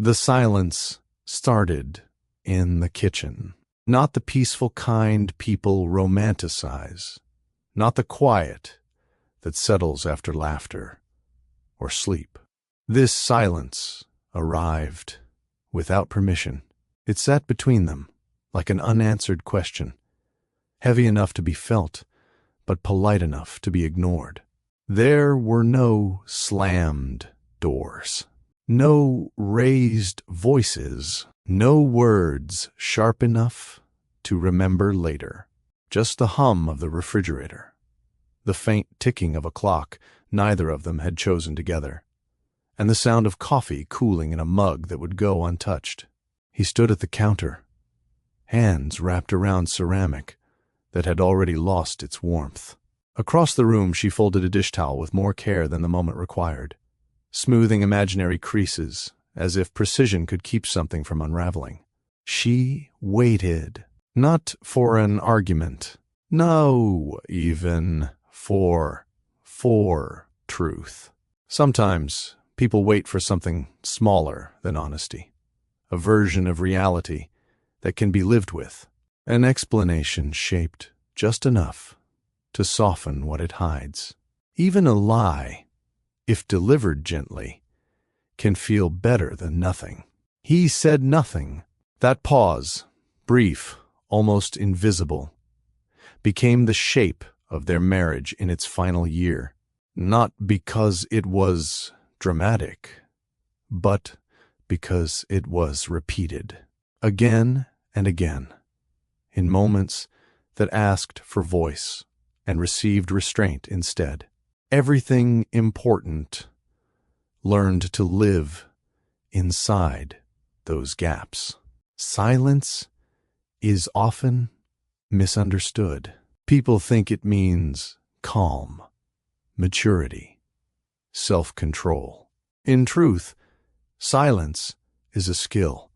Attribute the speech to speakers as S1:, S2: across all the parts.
S1: The silence started in the kitchen. Not the peaceful kind people romanticize, not the quiet that settles after laughter or sleep. This silence arrived without permission. It sat between them like an unanswered question, heavy enough to be felt, but polite enough to be ignored. There were no slammed doors, no raised voices, no words sharp enough to remember later. Just the hum of the refrigerator, the faint ticking of a clock neither of them had chosen together, and the sound of coffee cooling in a mug that would go untouched. He stood at the counter, hands wrapped around ceramic that had already lost its warmth. Across the room she folded a dish towel with more care than the moment required, smoothing imaginary creases as if precision could keep something from unraveling. She waited, not for an argument, no, even for truth. Sometimes people wait for something smaller than honesty, a version of reality that can be lived with, an explanation shaped just enough to soften what it hides. Even a lie, if delivered gently, can feel better than nothing. He said nothing. That pause, brief, almost invisible, became the shape of their marriage in its final year, not because it was dramatic, but because it was repeated, again and again, in moments that asked for voice and received restraint instead. Everything important learned to live inside those gaps. Silence is often misunderstood. People think it means calm, maturity, self-control. In truth, silence is a skill,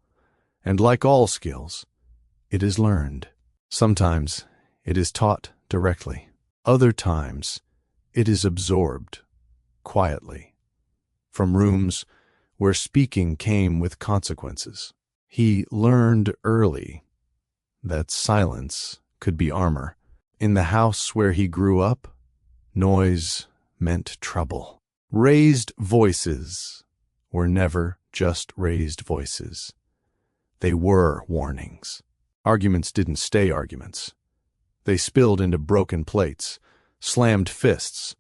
S1: and like all skills, it is learned. Sometimes it is taught directly. Other times it is absorbed quietly from rooms where speaking came with consequences. He learned early that silence could be armor. In the house where he grew up, noise meant trouble. Raised voices were never just raised voices. They were warnings. Arguments didn't stay arguments. They spilled into broken plates, slammed fists,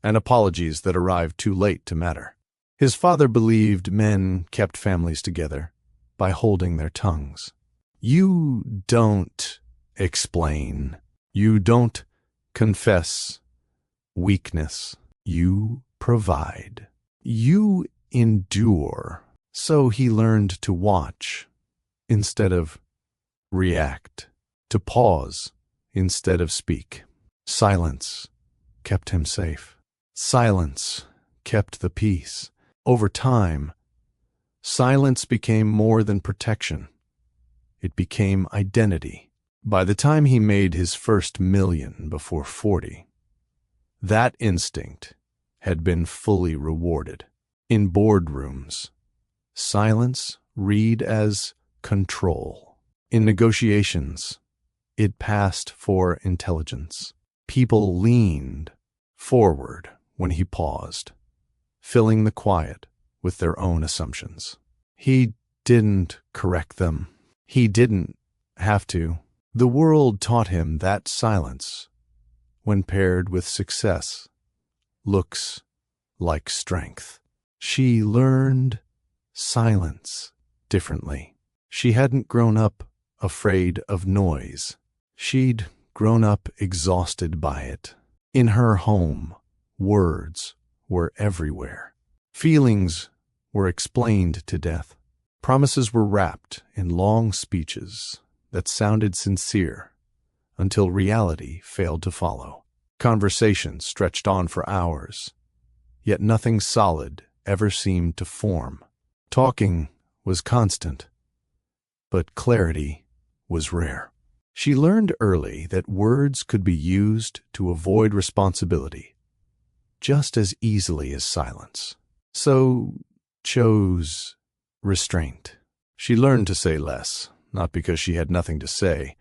S1: and apologies that arrived too late to matter. His father believed men kept families together by holding their tongues. You don't explain. You don't confess weakness. You provide. You endure. So he learned to watch instead of react, to pause instead of speak. Silence kept him safe. Silence kept the peace. Over time, silence became more than protection. It became identity. By the time he made his first million before 40, that instinct had been fully rewarded. In boardrooms, silence read as control. In negotiations, it passed for intelligence. People leaned forward when he paused, filling the quiet with their own assumptions. He didn't correct them. He didn't have to. The world taught him that silence, when paired with success, looks like strength. She learned silence differently. She hadn't grown up afraid of noise. She'd grown up exhausted by it. In her home, words were everywhere. Feelings were explained to death. Promises were wrapped in long speeches that sounded sincere until reality failed to follow. Conversations stretched on for hours, yet nothing solid ever seemed to form. Talking was constant, but clarity was rare. She learned early that words could be used to avoid responsibility just as easily as silence. So chose restraint. She learned to say less, not because she had nothing to say,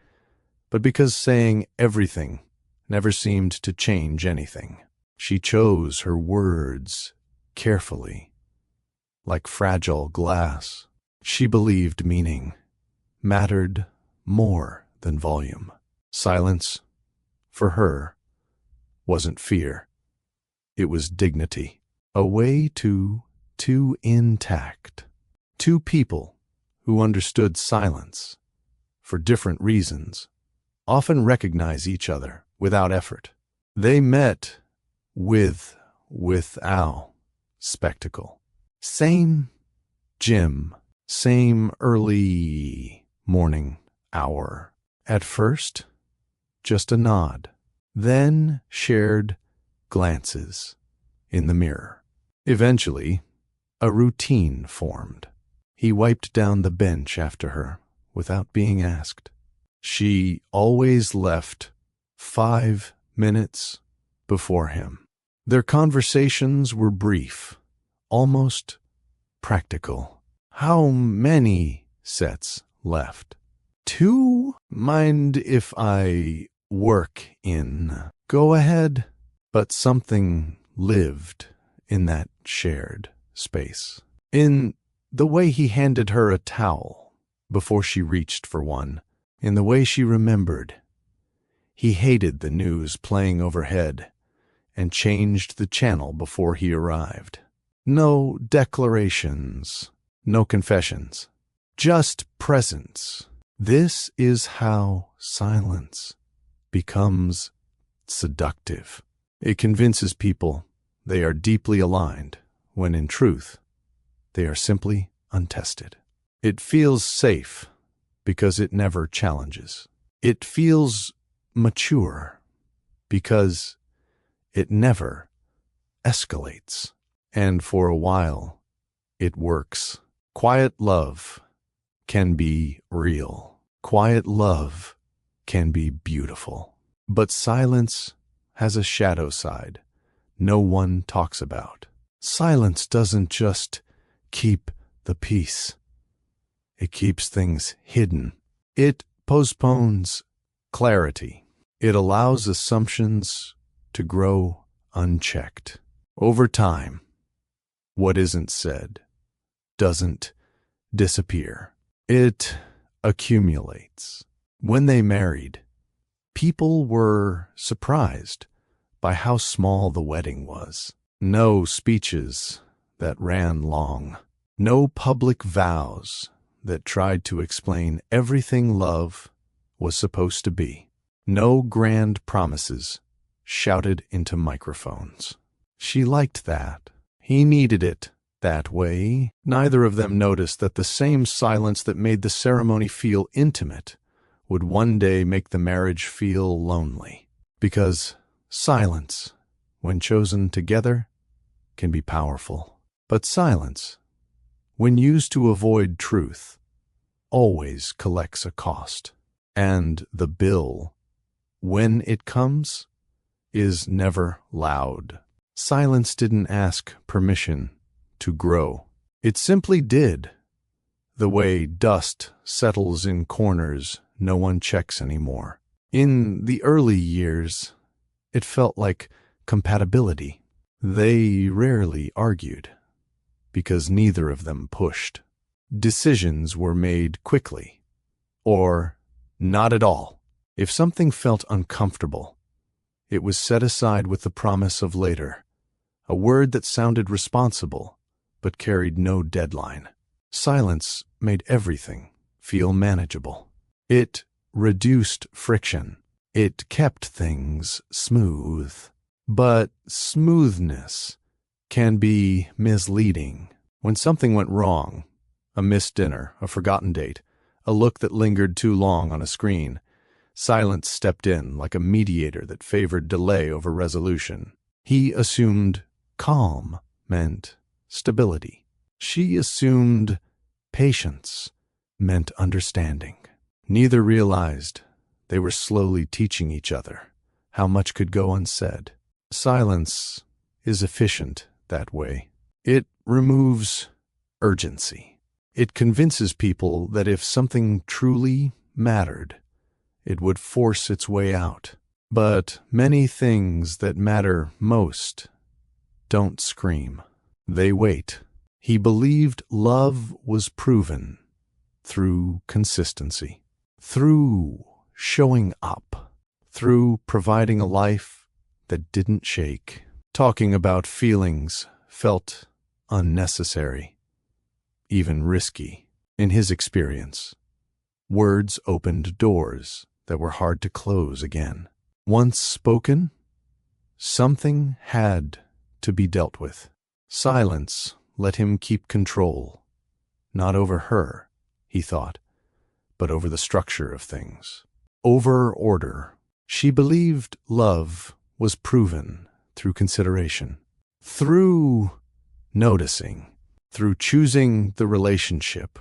S1: but because saying everything never seemed to change anything. She chose her words carefully, like fragile glass. She believed meaning mattered more than volume. Silence, for her, wasn't fear. It was dignity. A way to intact. Two people who understood silence for different reasons often recognize each other without effort. They met without spectacle. Same gym, same early morning hour. At first, just a nod, then shared glances in the mirror. Eventually, a routine formed. He wiped down the bench after her without being asked. She always left 5 minutes before him. Their conversations were brief, almost practical. How many sets left? 2? Mind if I work in? Go ahead. But something lived in that shared space. In the way he handed her a towel before she reached for one, in the way she remembered. He hated the news playing overhead and changed the channel before he arrived. No declarations, no confessions, just presence. This is how silence becomes seductive. It convinces people they are deeply aligned, when in truth, they are simply untested. It feels safe because it never challenges. It feels mature because it never escalates. And for a while, it works. Quiet love can be real. Quiet love can be beautiful. But silence has a shadow side no one talks about. Silence doesn't just keep the peace. It keeps things hidden. It postpones clarity. It allows assumptions to grow unchecked. Over time, what isn't said doesn't disappear. It accumulates. When they married, people were surprised by how small the wedding was. No speeches that ran long. No public vows that tried to explain everything love was supposed to be. No grand promises shouted into microphones. She liked that. He needed it that way. Neither of them noticed that the same silence that made the ceremony feel intimate would one day make the marriage feel lonely. Because silence, when chosen together, can be powerful. But silence, when used to avoid truth, always collects a cost. And the bill, when it comes, is never loud. Silence didn't ask permission to grow. It simply did. The way dust settles in corners no one checks anymore. In the early years, it felt like compatibility. They rarely argued, because neither of them pushed. Decisions were made quickly, or not at all. If something felt uncomfortable, it was set aside with the promise of later, a word that sounded responsible but carried no deadline. Silence made everything feel manageable. It reduced friction. It kept things smooth. But smoothness can be misleading. When something went wrong, a missed dinner, a forgotten date, a look that lingered too long on a screen, silence stepped in like a mediator that favored delay over resolution. He assumed calm meant stability. She assumed patience meant understanding. Neither realized they were slowly teaching each other how much could go unsaid. Silence is efficient that way. It removes urgency. It convinces people that if something truly mattered, it would force its way out. But many things that matter most don't scream. They wait. He believed love was proven through consistency, through showing up, through providing a life that didn't shake. Talking about feelings felt unnecessary, even risky. In his experience, words opened doors that were hard to close again. Once spoken, something had to be dealt with. Silence let him keep control, not over her, he thought, but over the structure of things, over order. She believed love was proven through consideration, through noticing, through choosing the relationship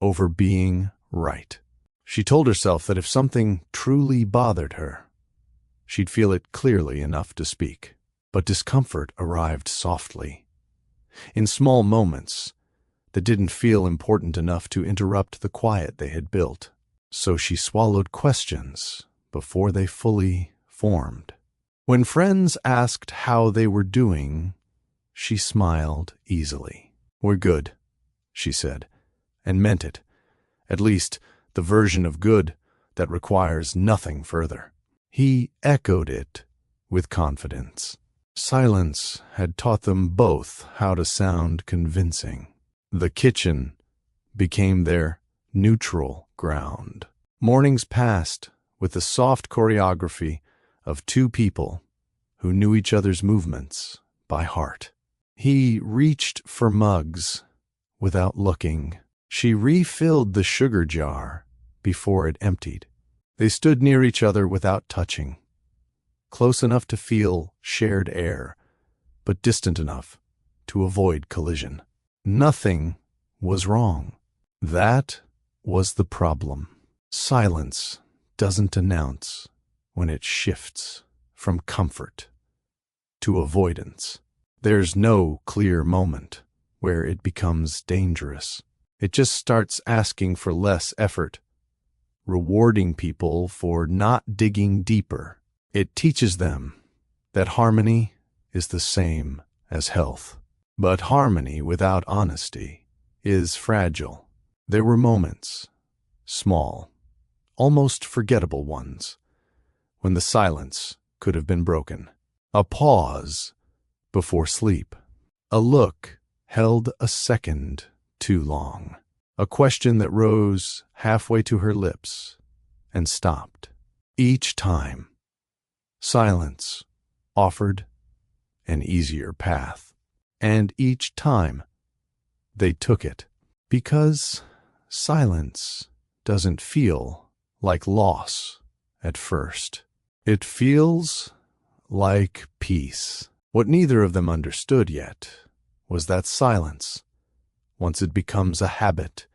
S1: over being right. She told herself that if something truly bothered her, she'd feel it clearly enough to speak. But discomfort arrived softly, in small moments that didn't feel important enough to interrupt the quiet they had built. So she swallowed questions before they fully formed. When friends asked how they were doing, she smiled easily. "We're good," she said, and meant it, at least the version of good that requires nothing further. He echoed it with confidence. Silence had taught them both how to sound convincing. The kitchen became their neutral ground. Mornings passed with the soft choreography of two people who knew each other's movements by heart. He reached for mugs without looking. She refilled the sugar jar before it emptied. They stood near each other without touching, close enough to feel shared air, but distant enough to avoid collision. Nothing was wrong. That was the problem. Silence doesn't announce when it shifts from comfort to avoidance. There's no clear moment where it becomes dangerous. It just starts asking for less effort, rewarding people for not digging deeper. It teaches them that harmony is the same as health. But harmony without honesty is fragile. There were moments, small, almost forgettable ones, when the silence could have been broken. A pause before sleep. A look held a second too long. A question that rose halfway to her lips and stopped. Each time, silence offered an easier path. And each time, they took it. Because silence doesn't feel like loss at first. It feels like peace. What neither of them understood yet was that silence, once it becomes a habit,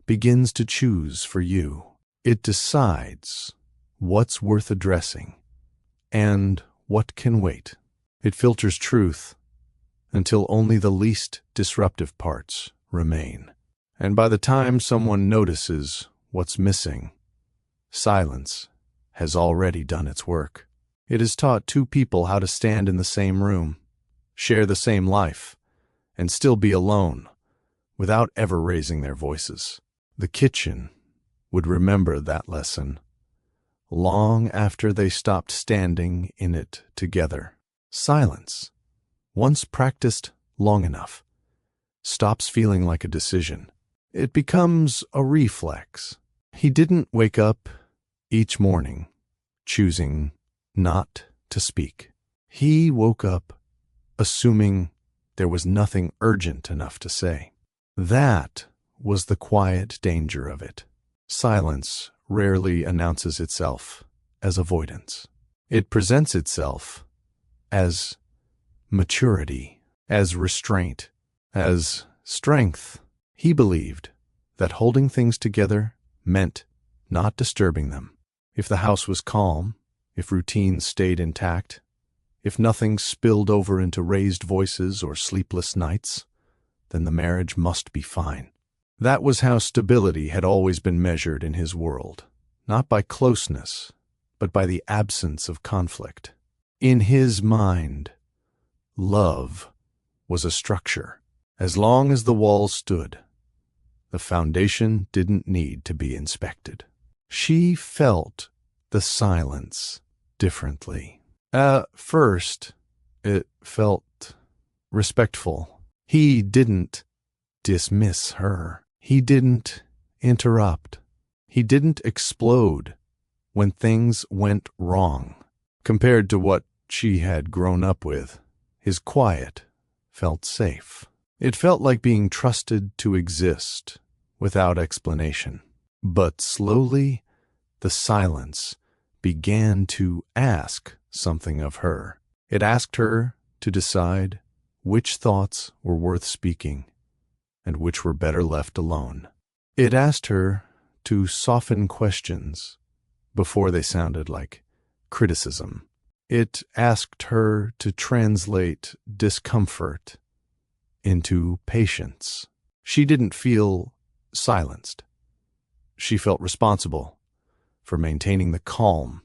S1: begins to choose for you. It decides what's worth addressing and what can wait. It filters truth until only the least disruptive parts remain. And by the time someone notices what's missing, silence has already done its work. It has taught two people how to stand in the same room, share the same life, and still be alone without ever raising their voices. The kitchen would remember that lesson long after they stopped standing in it together. Silence, once practiced long enough, stops feeling like a decision. It becomes a reflex. He didn't wake up each morning choosing not to speak. He woke up assuming there was nothing urgent enough to say. That was the quiet danger of it. Silence rarely announces itself as avoidance. It presents itself as maturity, as restraint, as strength. He believed that holding things together meant not disturbing them. If the house was calm, if routines stayed intact, if nothing spilled over into raised voices or sleepless nights, then the marriage must be fine. That was how stability had always been measured in his world, not by closeness, but by the absence of conflict. In his mind, love was a structure. As long as the walls stood, the foundation didn't need to be inspected. She felt the silence differently. At first, it felt respectful. He didn't dismiss her. He didn't interrupt. He didn't explode when things went wrong. Compared to what she had grown up with, his quiet felt safe. It felt like being trusted to exist without explanation. But slowly, the silence began to ask something of her. It asked her to decide which thoughts were worth speaking and which were better left alone. It asked her to soften questions before they sounded like criticism. It asked her to translate discomfort into patience. She didn't feel silenced. She felt responsible for maintaining the calm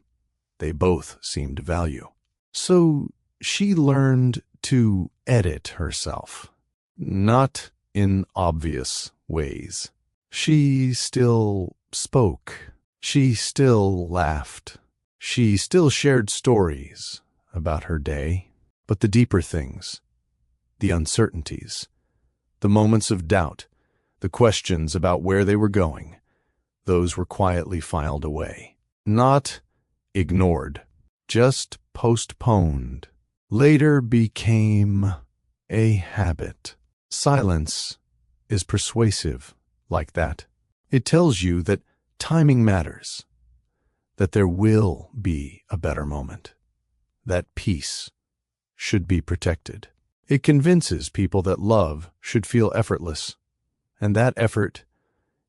S1: they both seemed to value. So she learned to edit herself, not in obvious ways. She still spoke. She still laughed. She still shared stories about her day, but the deeper things, the uncertainties, the moments of doubt, the questions about where they were going, those were quietly filed away. Not ignored, just postponed. Later became a habit. Silence is persuasive like that. It tells you that timing matters, that there will be a better moment, that peace should be protected. It convinces people that love should feel effortless, and that effort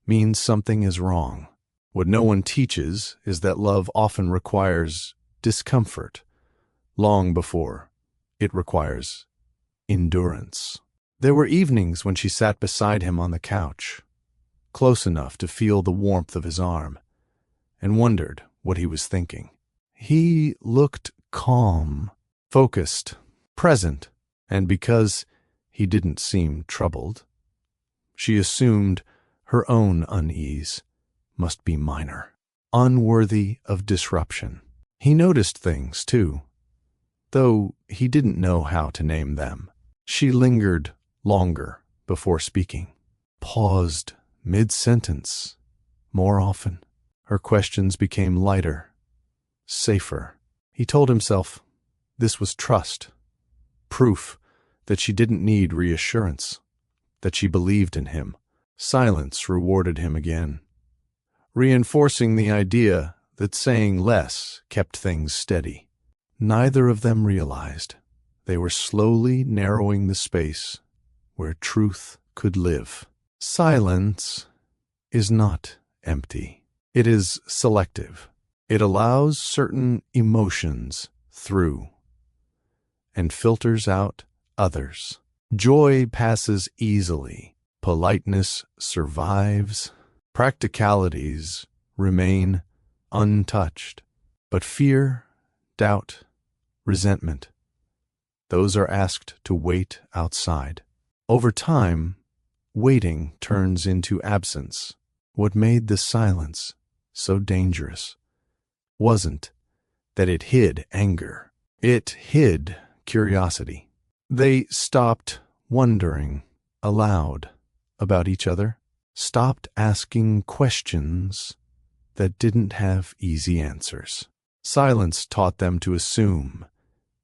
S1: means something is wrong. What no one teaches is that love often requires discomfort long before it requires endurance. There were evenings when she sat beside him on the couch, close enough to feel the warmth of his arm, and wondered what he was thinking. He looked calm, focused, present, and because he didn't seem troubled, she assumed her own unease must be minor, unworthy of disruption. He noticed things, too, though he didn't know how to name them. She lingered longer before speaking, paused mid-sentence more often. Her questions became lighter, safer. He told himself this was trust, proof that she didn't need reassurance, that she believed in him. Silence rewarded him again, reinforcing the idea that saying less kept things steady. Neither of them realized they were slowly narrowing the space where truth could live. Silence is not empty. It is selective. It allows certain emotions through and filters out others. Joy passes easily. Politeness survives. Practicalities remain untouched. But fear, doubt, resentment, those are asked to wait outside. Over time, waiting turns into absence. What made the silence so dangerous wasn't that it hid anger. It hid curiosity. They stopped wondering aloud about each other, stopped asking questions that didn't have easy answers. Silence taught them to assume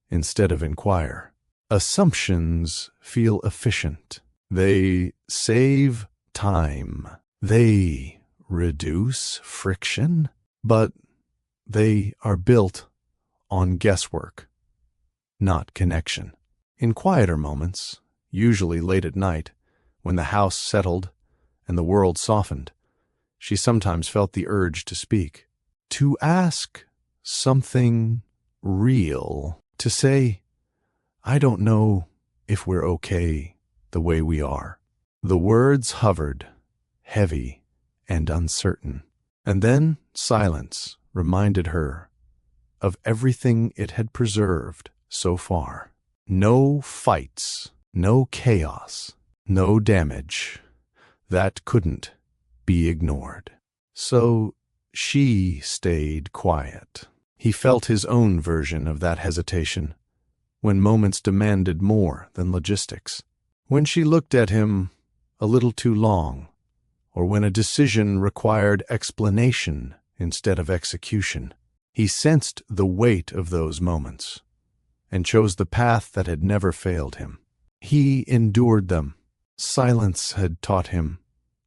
S1: instead of inquire. Assumptions feel efficient. They save time. They reduce friction, but they are built on guesswork, not connection. In quieter moments, usually late at night, when the house settled and the world softened, she sometimes felt the urge to speak, to ask something real, to say, "I don't know if we're okay the way we are." The words hovered heavy and uncertain. And then silence reminded her of everything it had preserved so far. No fights, no chaos, no damage. That couldn't be ignored. So she stayed quiet. He felt his own version of that hesitation, when moments demanded more than logistics. When she looked at him a little too long, or when a decision required explanation instead of execution. He sensed the weight of those moments and chose the path that had never failed him. He endured them. Silence had taught him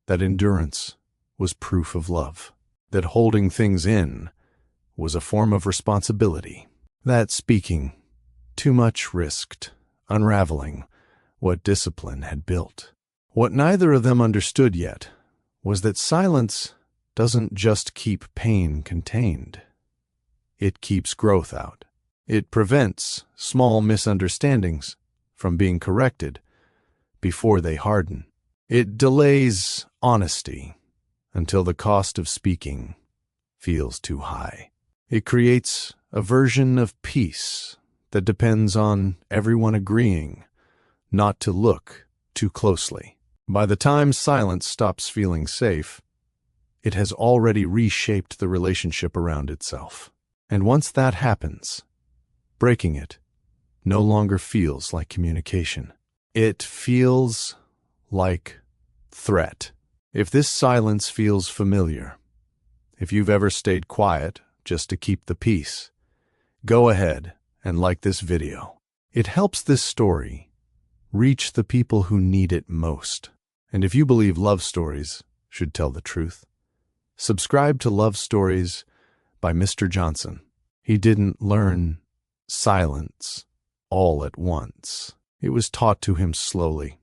S1: that endurance was proof of love, that holding things in was a form of responsibility, that speaking too much risked unraveling what discipline had built. What neither of them understood yet was that silence doesn't just keep pain contained. It keeps growth out. It prevents small misunderstandings from being corrected before they harden. It delays honesty until the cost of speaking feels too high. It creates a version of peace that depends on everyone agreeing not to look too closely. By the time silence stops feeling safe, it has already reshaped the relationship around itself. And once that happens, breaking it no longer feels like communication. It feels like threat. If this silence feels familiar, if you've ever stayed quiet just to keep the peace, go ahead and like this video. It helps this story reach the people who need it most. And if you believe love stories should tell the truth, subscribe to Love Stories by Mr. Johnson. He didn't learn silence all at once. It was taught to him slowly,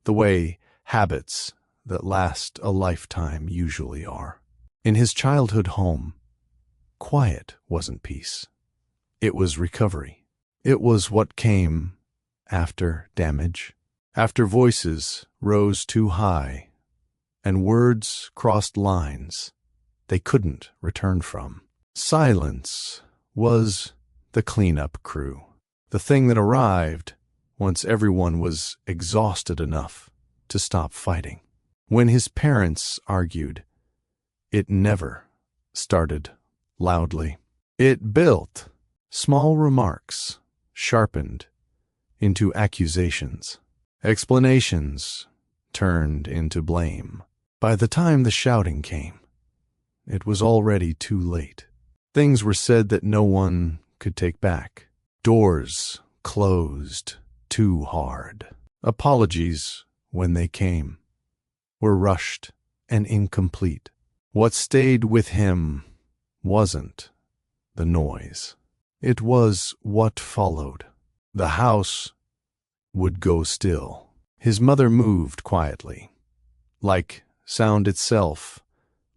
S1: the way habits that last a lifetime usually are. In his childhood home, quiet wasn't peace. It was recovery. It was what came after damage, after voices rose too high and words crossed lines they couldn't return from. Silence was the cleanup crew, the thing that arrived once everyone was exhausted enough to stop fighting. When his parents argued, it never started loudly. It built small remarks, sharpened into accusations. Explanations turned into blame. By the time the shouting came, it was already too late. Things were said that no one could take back. Doors closed too hard. Apologies, when they came, were rushed and incomplete. What stayed with him wasn't the noise. It was what followed. The house would go still. His mother moved quietly, like sound itself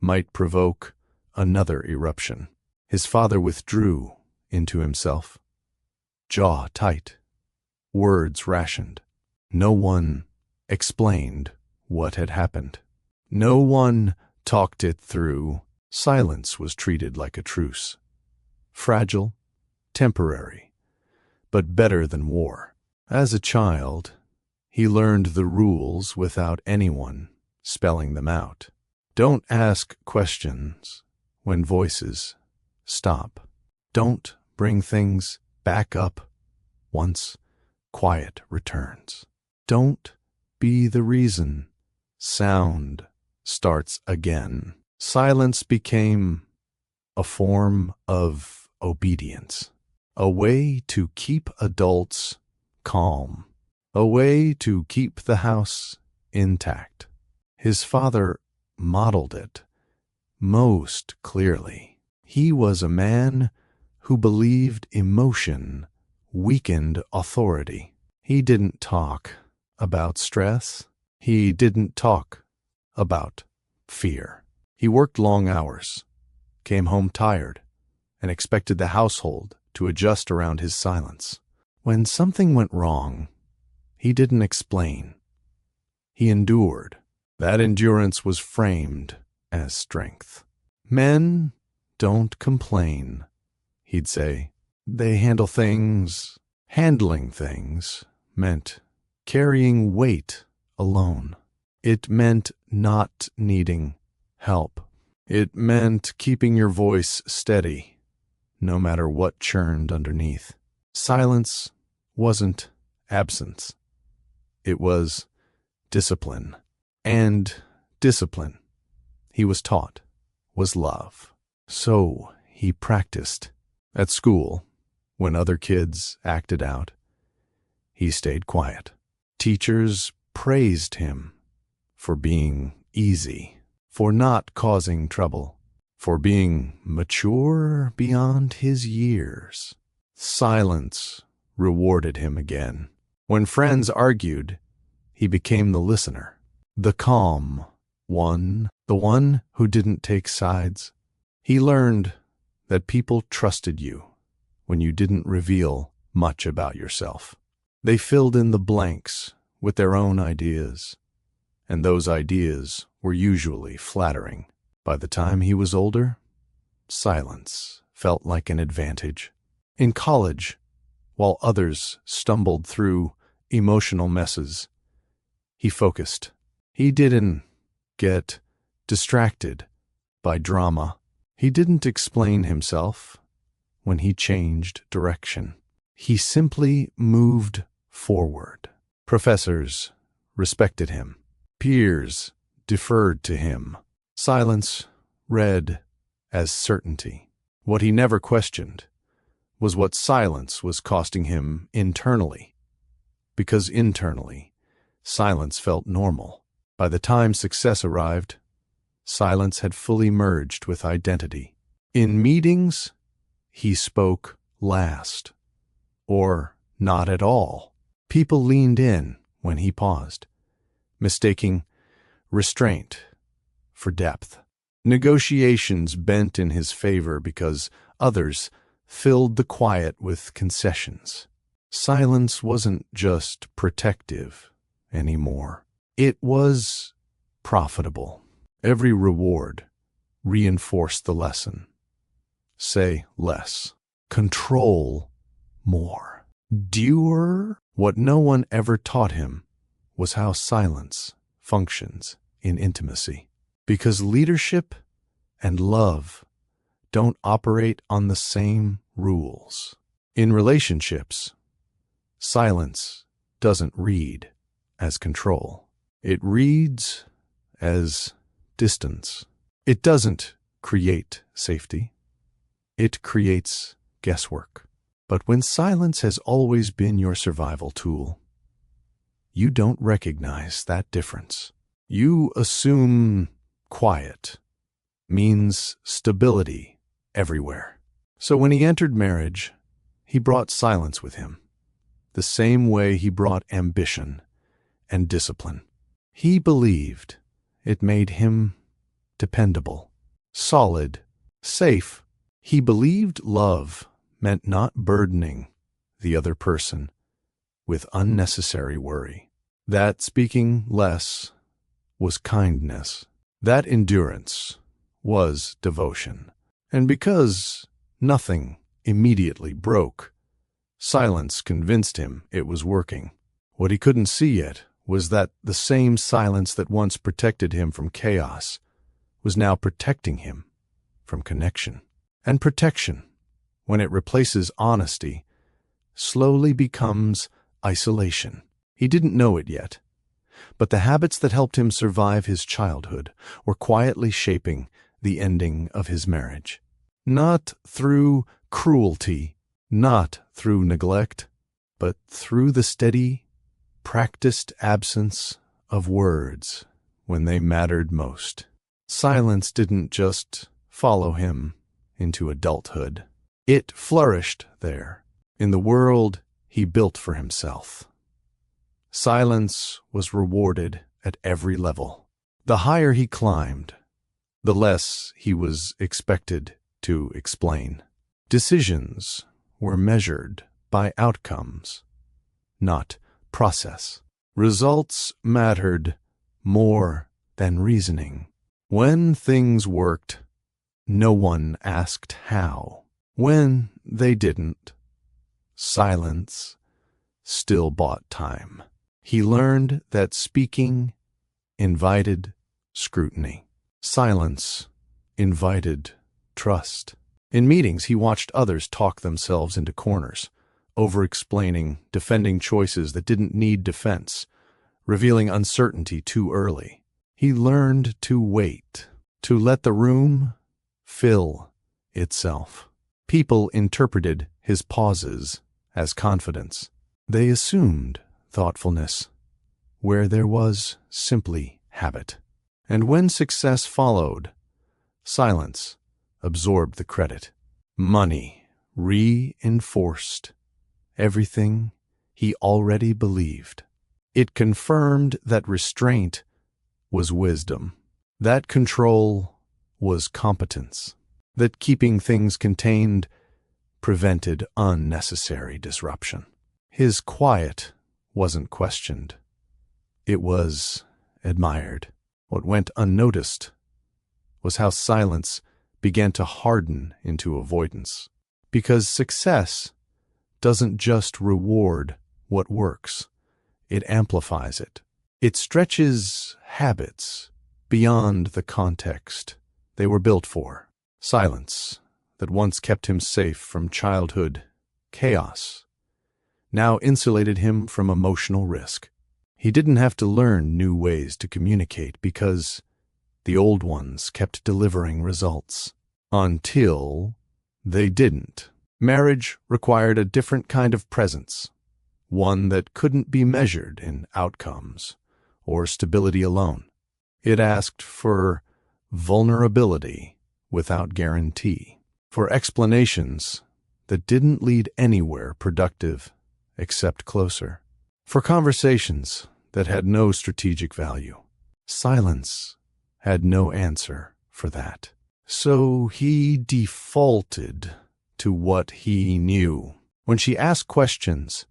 S1: might provoke another eruption. His father withdrew into himself, jaw tight, words rationed. No one explained what had happened. No one talked it through. Silence was treated like a truce. Fragile, temporary, but better than war. As a child, he learned the rules without anyone spelling them out. Don't ask questions when voices stop. Don't bring things back up once quiet returns. Don't be the reason sound starts again. Silence became a form of obedience, a way to keep adults calm, a way to keep the house intact. His father modeled it most clearly. He was a man who believed emotion weakened authority. He didn't talk about stress. He didn't talk about fear. He worked long hours, came home tired, and expected the household to adjust around his silence. When something went wrong, he didn't explain. He endured. That endurance was framed as strength. Men don't complain, he'd say. They handle things. Handling things meant carrying weight alone. It meant not needing help. It meant keeping your voice steady, no matter what churned underneath. Silence wasn't absence. It was discipline. And discipline, he was taught, was love. So he practiced. At school, when other kids acted out, he stayed quiet. Teachers praised him for being easy, for not causing trouble, for being mature beyond his years. Silence rewarded him again. When friends argued, he became the listener. The calm one, the one who didn't take sides. He learned that people trusted you when you didn't reveal much about yourself. They filled in the blanks with their own ideas, and those ideas were usually flattering. By the time he was older, silence felt like an advantage. In college, while others stumbled through emotional messes, he focused. He didn't get distracted by drama. He didn't explain himself when he changed direction. He simply moved forward. Professors respected him. Peers deferred to him. Silence read as certainty. What he never questioned was what silence was costing him internally, because internally, silence felt normal. By the time success arrived, silence had fully merged with identity. In meetings, he spoke last, or not at all. People leaned in when he paused, mistaking restraint for depth. Negotiations bent in his favor because others filled the quiet with concessions. Silence wasn't just protective anymore. It was profitable. Every reward reinforced the lesson. Say less. Control more. Doer. What no one ever taught him was how silence functions in intimacy. Because leadership and love don't operate on the same rules. In relationships, silence doesn't read as control. It reads as distance. It doesn't create safety. It creates guesswork. But when silence has always been your survival tool, you don't recognize that difference. You assume quiet means stability everywhere. So when he entered marriage, he brought silence with him, the same way he brought ambition and discipline. He believed it made him dependable, solid, safe. He believed love meant not burdening the other person with unnecessary worry. That speaking less was kindness. That endurance was devotion. And because nothing immediately broke, silence convinced him it was working. What he couldn't see yet was that the same silence that once protected him from chaos was now protecting him from connection. And protection, when it replaces honesty, slowly becomes isolation. He didn't know it yet, but the habits that helped him survive his childhood were quietly shaping the ending of his marriage. Not through cruelty, not through neglect, but through the steady, practiced absence of words when they mattered most. Silence didn't just follow him into adulthood. It flourished there, in the world he built for himself. Silence was rewarded at every level. The higher he climbed, the less he was expected to explain. Decisions were measured by outcomes, not process. Results mattered more than reasoning. When things worked, no one asked how. When they didn't, silence still bought time. He learned that speaking invited scrutiny. Silence invited trust. In meetings, he watched others talk themselves into corners, over-explaining, defending choices that didn't need defense, revealing uncertainty too early. He learned to wait, to let the room fill itself. People interpreted his pauses as confidence. They assumed thoughtfulness where there was simply habit. And when success followed, silence absorbed the credit. Money reinforced everything he already believed. It confirmed that restraint was wisdom, that control was competence, that keeping things contained prevented unnecessary disruption. His quiet wasn't questioned. It was admired. What went unnoticed was how silence began to harden into avoidance. Because success doesn't just reward what works, it amplifies it. It stretches habits beyond the context they were built for. Silence that once kept him safe from childhood chaos now insulated him from emotional risk. He didn't have to learn new ways to communicate because the old ones kept delivering results. Until they didn't. Marriage required a different kind of presence, one that couldn't be measured in outcomes or stability alone. It asked for vulnerability without guarantee, for explanations that didn't lead anywhere productive except closer, for conversations that had no strategic value. Silence had no answer for that. So he defaulted to what he knew. When she asked questions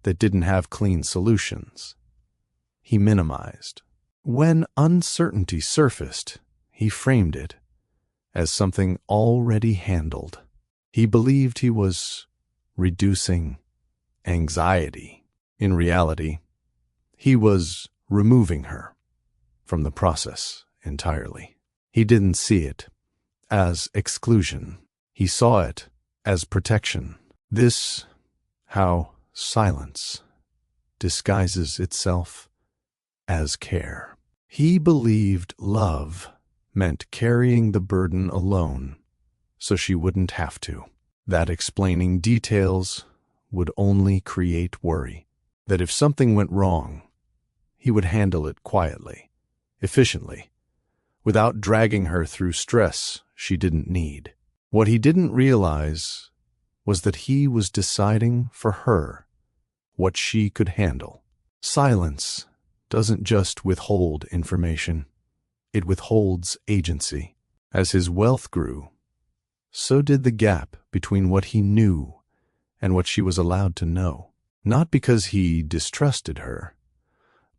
S1: that didn't have clean solutions, he minimized. When uncertainty surfaced, he framed it as something already handled. He believed he was reducing anxiety. In reality, he was removing her from the process entirely. He didn't see it as exclusion. He saw it as protection. This, how silence disguises itself as care. He believed love meant carrying the burden alone so she wouldn't have to. That explaining details would only create worry. That if something went wrong, he would handle it quietly, efficiently, without dragging her through stress she didn't need. What he didn't realize was that he was deciding for her what she could handle. Silence doesn't just withhold information, it withholds agency. As his wealth grew, so did the gap between what he knew and what she was allowed to know. Not because he distrusted her,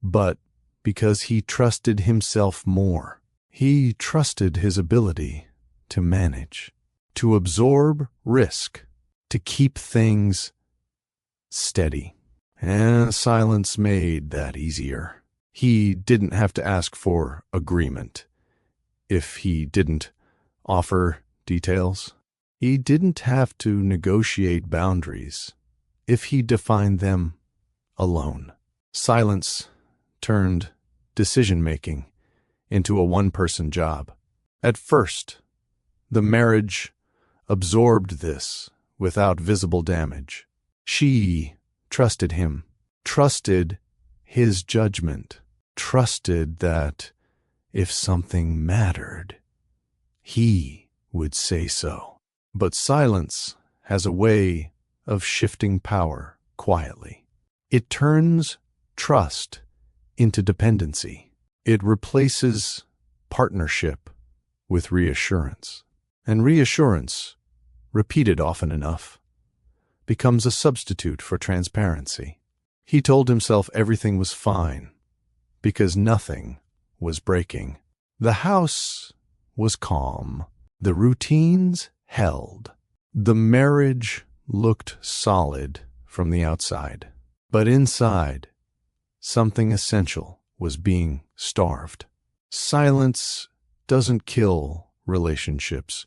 S1: but because he trusted himself more. He trusted his ability to manage, to absorb risk, to keep things steady. And silence made that easier. He didn't have to ask for agreement if he didn't offer details. He didn't have to negotiate boundaries if he defined them alone. Silence turned decision-making into a one-person job. At first, the marriage absorbed this without visible damage. She trusted him, trusted his judgment, trusted that if something mattered, he would say so. But silence has a way of shifting power quietly. It turns trust into dependency. It replaces partnership with reassurance. And reassurance, repeated often enough, becomes a substitute for transparency. He told himself everything was fine because nothing was breaking. The house was calm. The routines held. The marriage looked solid from the outside. But inside, something essential was being starved. Silence doesn't kill relationships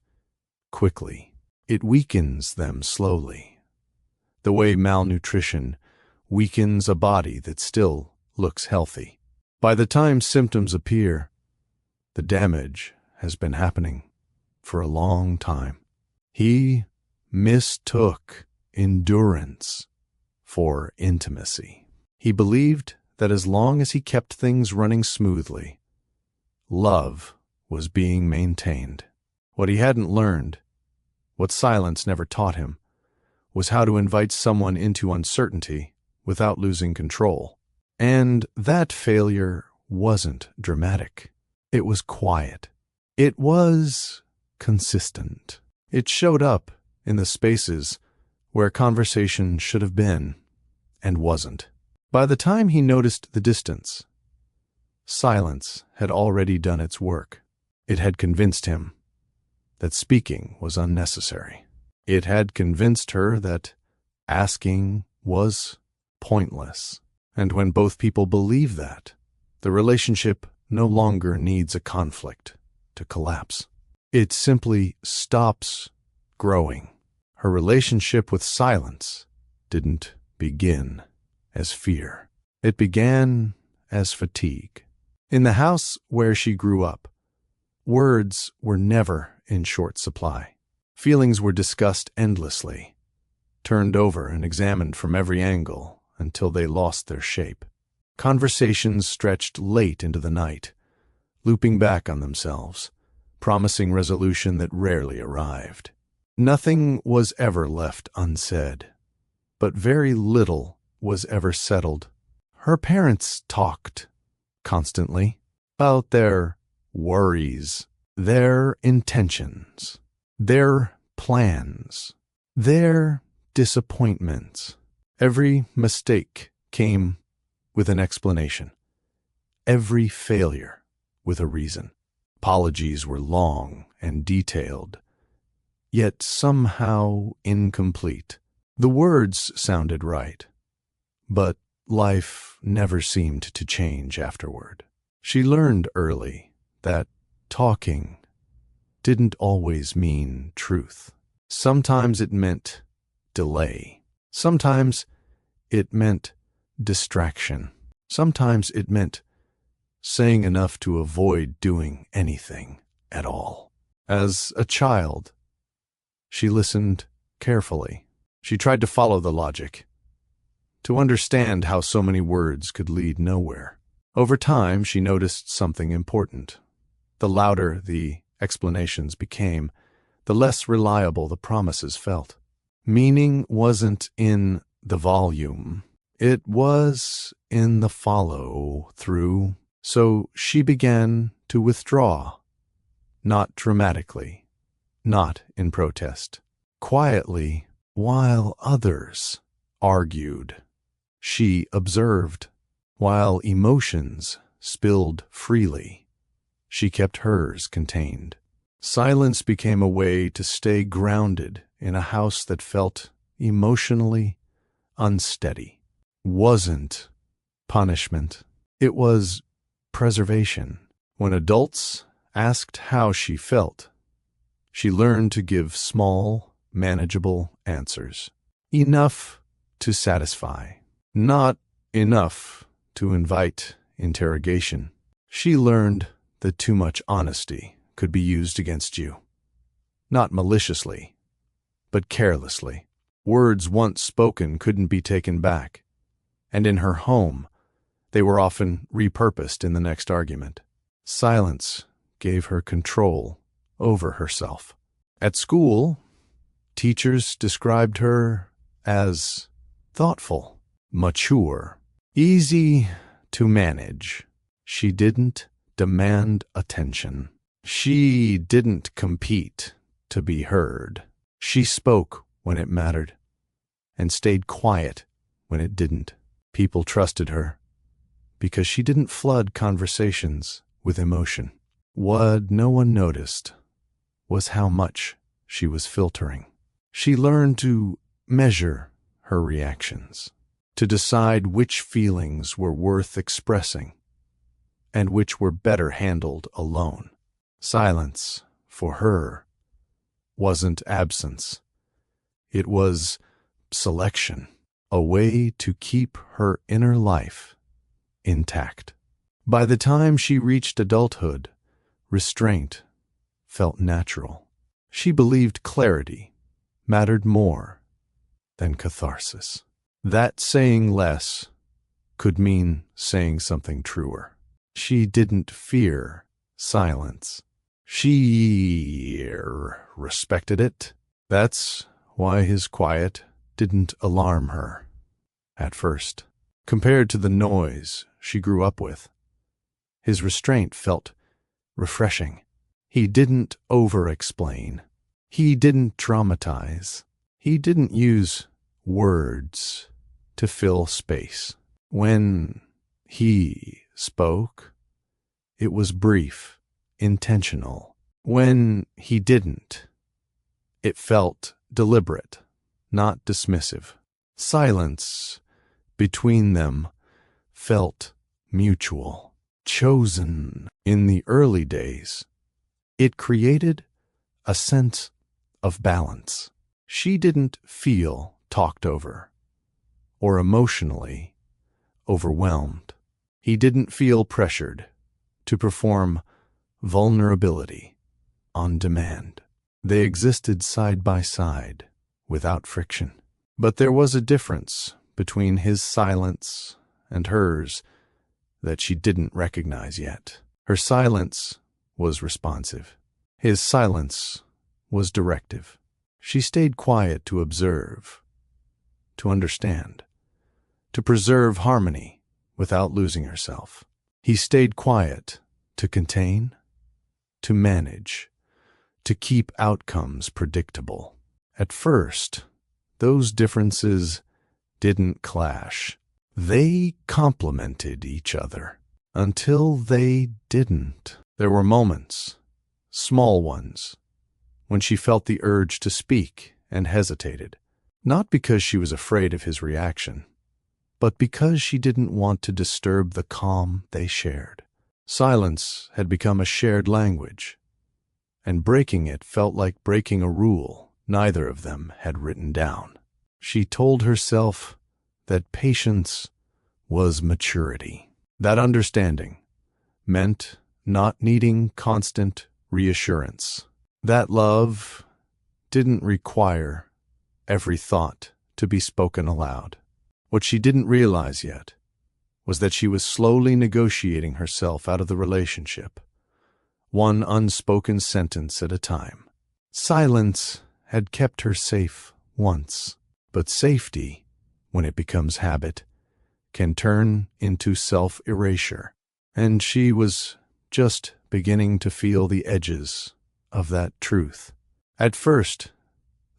S1: quickly. It weakens them slowly, the way malnutrition weakens a body that still looks healthy. By the time symptoms appear, the damage has been happening for a long time. He mistook endurance for intimacy. He believed that as long as he kept things running smoothly, love was being maintained. What he hadn't learned, what silence never taught him, was how to invite someone into uncertainty without losing control. And that failure wasn't dramatic. It was quiet. It was consistent. It showed up in the spaces where conversation should have been and wasn't. By the time he noticed the distance, silence had already done its work. It had convinced him that speaking was unnecessary. It had convinced her that asking was pointless. And when both people believe that, the relationship no longer needs a conflict to collapse. It simply stops growing. Her relationship with silence didn't begin as fear. It began as fatigue. In the house where she grew up, words were never in short supply. Feelings were discussed endlessly, turned over and examined from every angle until they lost their shape. Conversations stretched late into the night, looping back on themselves, promising resolution that rarely arrived. Nothing was ever left unsaid, but very little was ever settled. Her parents talked constantly about their worries, their intentions, their plans, their disappointments. Every mistake came with an explanation. Every failure with a reason. Apologies were long and detailed, yet somehow incomplete. The words sounded right, but life never seemed to change afterward. She learned early that talking didn't always mean truth. Sometimes it meant delay. Sometimes it meant distraction. Sometimes it meant saying enough to avoid doing anything at all. As a child, she listened carefully. She tried to follow the logic, to understand how so many words could lead nowhere. Over time, she noticed something important. The louder the explanations became, the less reliable the promises felt. Meaning wasn't in the volume. It was in the follow-through. So she began to withdraw, not dramatically, not in protest. Quietly, while others argued, she observed. While emotions spilled freely, she kept hers contained. Silence became a way to stay grounded in a house that felt emotionally unsteady. Wasn't punishment. It was preservation. When adults asked how she felt, she learned to give small, manageable answers. Enough to satisfy. Not enough to invite interrogation. She learned that too much honesty could be used against you. Not maliciously, but carelessly. Words once spoken couldn't be taken back, and in her home, they were often repurposed in the next argument. Silence gave her control over herself. At school, teachers described her as thoughtful, mature, easy to manage. She didn't demand attention. She didn't compete to be heard. She spoke when it mattered and stayed quiet when it didn't. People trusted her because she didn't flood conversations with emotion. What no one noticed was how much she was filtering. She learned to measure her reactions, to decide which feelings were worth expressing and which were better handled alone. Silence, for her, wasn't absence. It was selection, a way to keep her inner life intact. By the time she reached adulthood, restraint felt natural. She believed clarity mattered more than catharsis. That saying less could mean saying something truer. She didn't fear silence. She respected it. That's why his quiet didn't alarm her at first. Compared to the noise she grew up with, his restraint felt refreshing. He didn't over-explain. He didn't dramatize. He didn't use words to fill space. When he spoke, it was brief, intentional. When he didn't, it felt deliberate, not dismissive. Silence between them felt mutual, chosen. In the early days, it created a sense of balance. She didn't feel talked over or emotionally overwhelmed. He didn't feel pressured to perform vulnerability on demand. They existed side by side without friction. But there was a difference between his silence and hers that she didn't recognize yet. Her silence was responsive. His silence was directive. She stayed quiet to observe, to understand, to preserve harmony without losing herself. He stayed quiet to contain, to manage, to keep outcomes predictable. At first, those differences didn't clash. They complemented each other until they didn't. There were moments, small ones, when she felt the urge to speak and hesitated, not because she was afraid of his reaction, but because she didn't want to disturb the calm they shared. Silence had become a shared language, and breaking it felt like breaking a rule neither of them had written down. She told herself that patience was maturity, that understanding meant not needing constant reassurance, that love didn't require every thought to be spoken aloud. What she didn't realize yet was that she was slowly negotiating herself out of the relationship, one unspoken sentence at a time. Silence had kept her safe once, but safety, when it becomes habit, can turn into self-erasure, and she was just beginning to feel the edges of that truth. At first,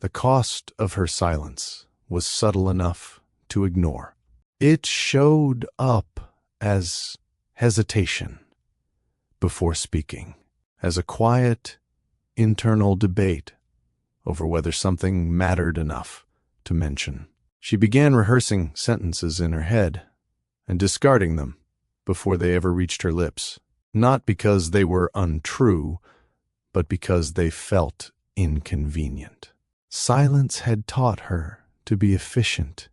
S1: the cost of her silence was subtle enough to ignore. It showed up as hesitation before speaking, as a quiet, internal debate over whether something mattered enough to mention. She began rehearsing sentences in her head and discarding them before they ever reached her lips, not because they were untrue, but because they felt inconvenient. Silence had taught her to be efficient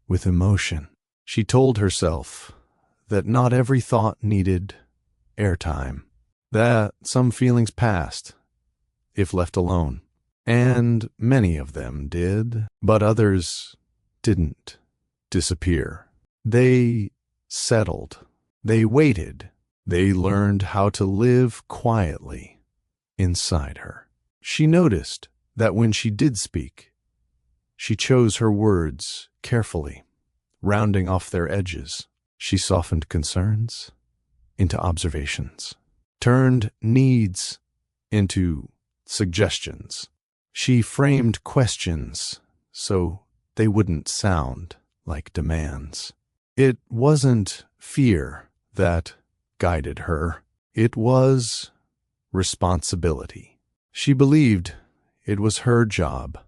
S1: with emotion. She told herself that not every thought needed airtime, that some feelings passed if left alone, and many of them did, but others didn't disappear. They settled. They waited. They learned how to live quietly inside her. She noticed that when she did speak, she chose her words carefully, rounding off their edges. She softened concerns into observations, turned needs into suggestions. She framed questions so they wouldn't sound like demands. It wasn't fear that guided her. It was responsibility. She believed it was her job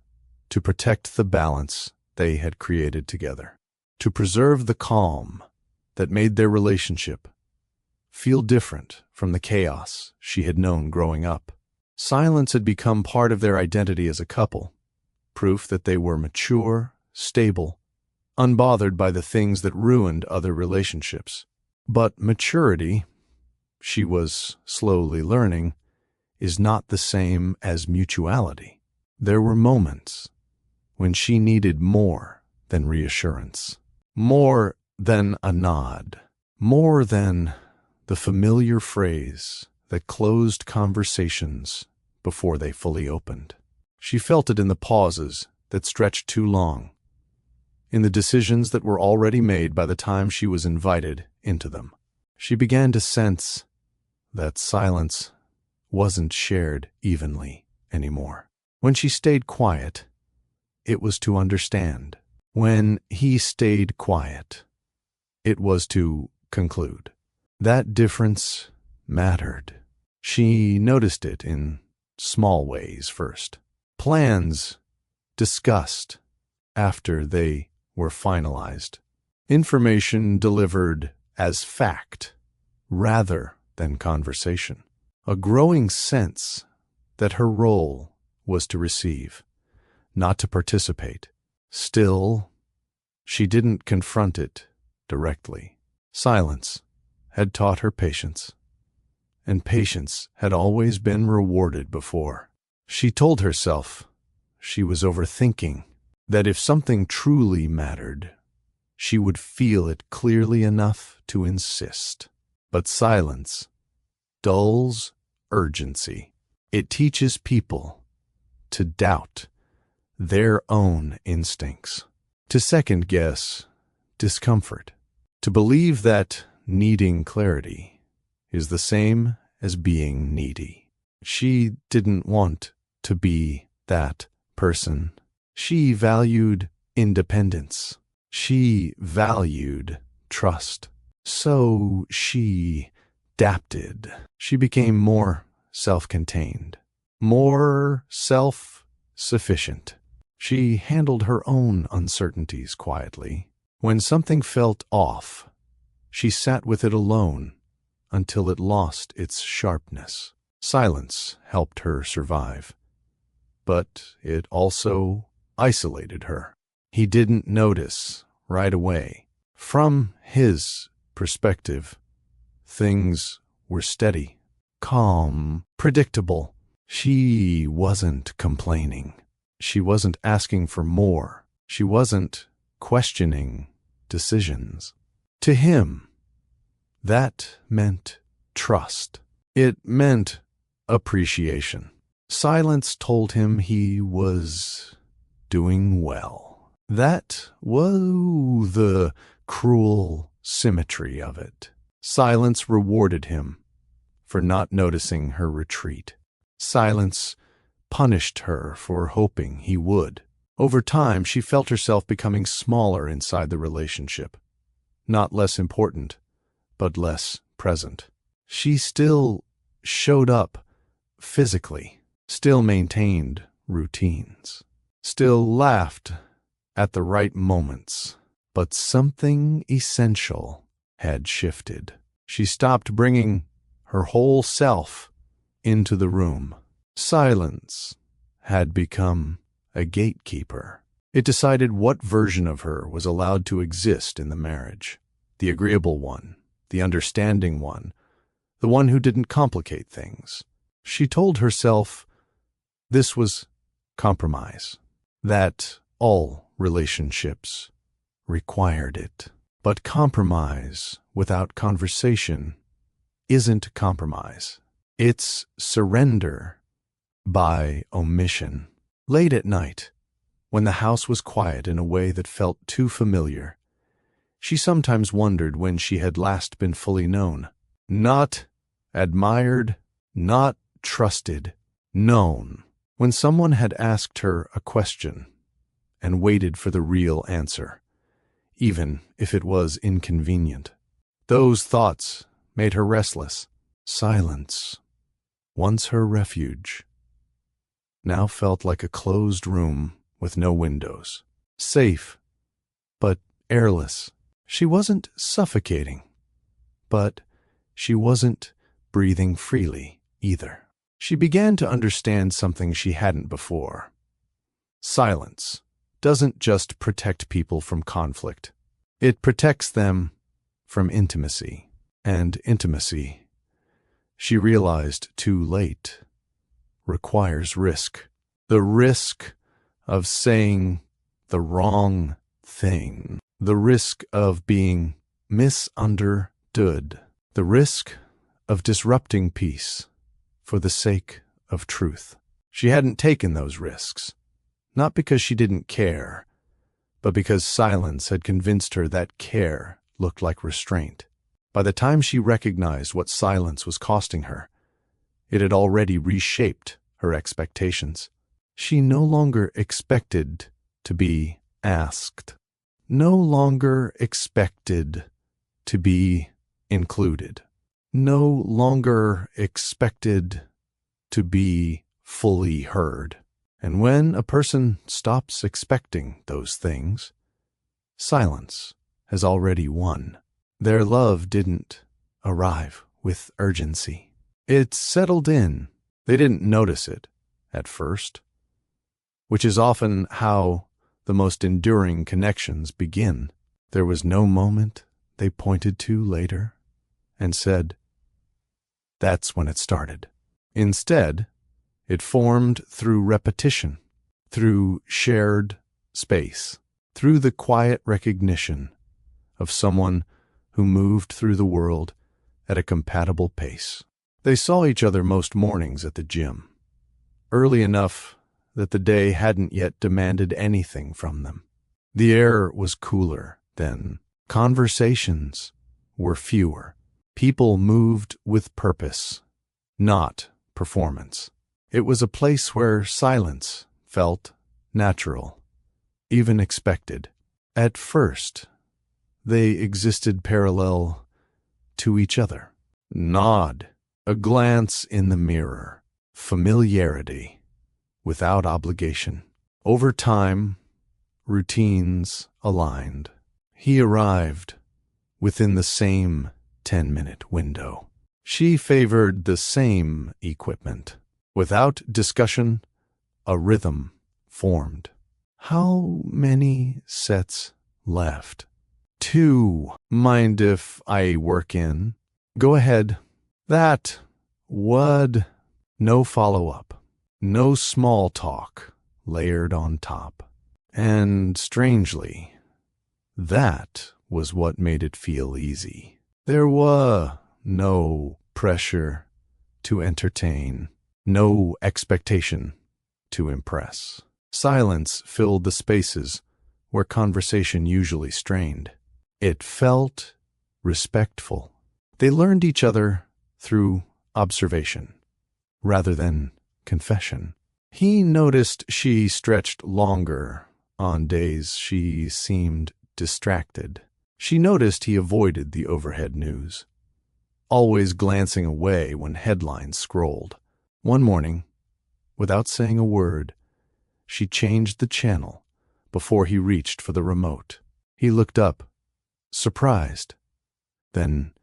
S1: to protect the balance they had created together, to preserve the calm that made their relationship feel different from the chaos she had known growing up. Silence had become part of their identity as a couple, proof that they were mature, stable, unbothered by the things that ruined other relationships. But maturity, she was slowly learning, is not the same as mutuality. There were moments when she needed more than reassurance, more than a nod, more than the familiar phrase that closed conversations before they fully opened. She felt it in the pauses that stretched too long, in the decisions that were already made by the time she was invited into them. She began to sense that silence wasn't shared evenly anymore. When she stayed quiet, it was to understand. When he stayed quiet, it was to conclude. That difference mattered. She noticed it in small ways first. Plans discussed after they were finalized. Information delivered as fact rather than conversation. A growing sense that her role was to receive, not to participate. Still, she didn't confront it directly. Silence had taught her patience, and patience had always been rewarded before. She told herself she was overthinking, that if something truly mattered, she would feel it clearly enough to insist. But silence dulls urgency. It teaches people to doubt their own instincts, to second-guess discomfort, to believe that needing clarity is the same as being needy. She didn't want to be that person. She valued independence. She valued trust. So she adapted. She became more self-contained, more self-sufficient. She handled her own uncertainties quietly. When something felt off, she sat with it alone until it lost its sharpness. Silence helped her survive, but it also isolated her. He didn't notice right away. From his perspective, things were steady, calm, predictable. She wasn't complaining. She wasn't asking for more. She wasn't questioning decisions. To him, that meant trust. It meant appreciation. Silence told him he was doing well. That was the cruel symmetry of it. Silence rewarded him for not noticing her retreat. Silence punished her for hoping he would. Over time, she felt herself becoming smaller inside the relationship. Not less important, but less present. She still showed up physically, still maintained routines, still laughed at the right moments, but something essential had shifted. She stopped bringing her whole self into the room. Silence had become a gatekeeper. It decided what version of her was allowed to exist in the marriage. The agreeable one, the understanding one, the one who didn't complicate things. She told herself this was compromise, that all relationships required it. But compromise without conversation isn't compromise. It's surrender by omission. Late at night, when the house was quiet in a way that felt too familiar, she sometimes wondered when she had last been fully known. Not admired, not trusted, known. When someone had asked her a question and waited for the real answer, even if it was inconvenient. Those thoughts made her restless. Silence, once her refuge, now felt like a closed room with no windows. Safe, but airless. She wasn't suffocating, but she wasn't breathing freely either. She began to understand something she hadn't before. Silence doesn't just protect people from conflict. It protects them from intimacy. And intimacy, she realized too late, requires risk. The risk of saying the wrong thing. The risk of being misunderstood. The risk of disrupting peace for the sake of truth. She hadn't taken those risks, not because she didn't care, but because silence had convinced her that care looked like restraint. By the time she recognized what silence was costing her, it had already reshaped her expectations. She no longer expected to be asked, no longer expected to be included, no longer expected to be fully heard. And when a person stops expecting those things, silence has already won. Their love didn't arrive with urgency. It settled in. They didn't notice it at first, which is often how the most enduring connections begin. There was no moment they pointed to later and said, "That's when it started." Instead, it formed through repetition, through shared space, through the quiet recognition of someone who moved through the world at a compatible pace. They saw each other most mornings at the gym, early enough that the day hadn't yet demanded anything from them. The air was cooler then. Conversations were fewer. People moved with purpose, not performance. It was a place where silence felt natural, even expected. At first, they existed parallel to each other. Nod, a glance in the mirror, familiarity without obligation. Over time, routines aligned. He arrived within the same 10-minute window. She favored the same equipment. Without discussion, a rhythm formed. How many sets left? 2. Mind if I work in? Go ahead. That would. No follow-up. No small talk layered on top. And strangely, that was what made it feel easy. There was no pressure to entertain, no expectation to impress. Silence filled the spaces where conversation usually strained. It felt respectful. They learned each other through observation rather than confession. He noticed she stretched longer on days she seemed distracted. She noticed he avoided the overhead news, always glancing away when headlines scrolled. One morning, without saying a word, she changed the channel before he reached for the remote. He looked up, surprised, then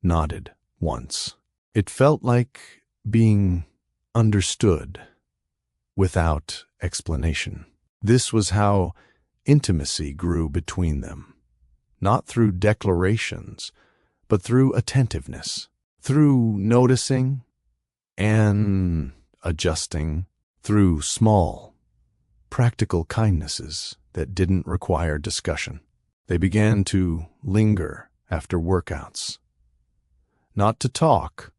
S1: nodded once. It felt like being understood without explanation. This was how intimacy grew between them, not through declarations, but through attentiveness, through noticing and adjusting, through small, practical kindnesses that didn't require discussion. They began to linger after workouts, not to talk,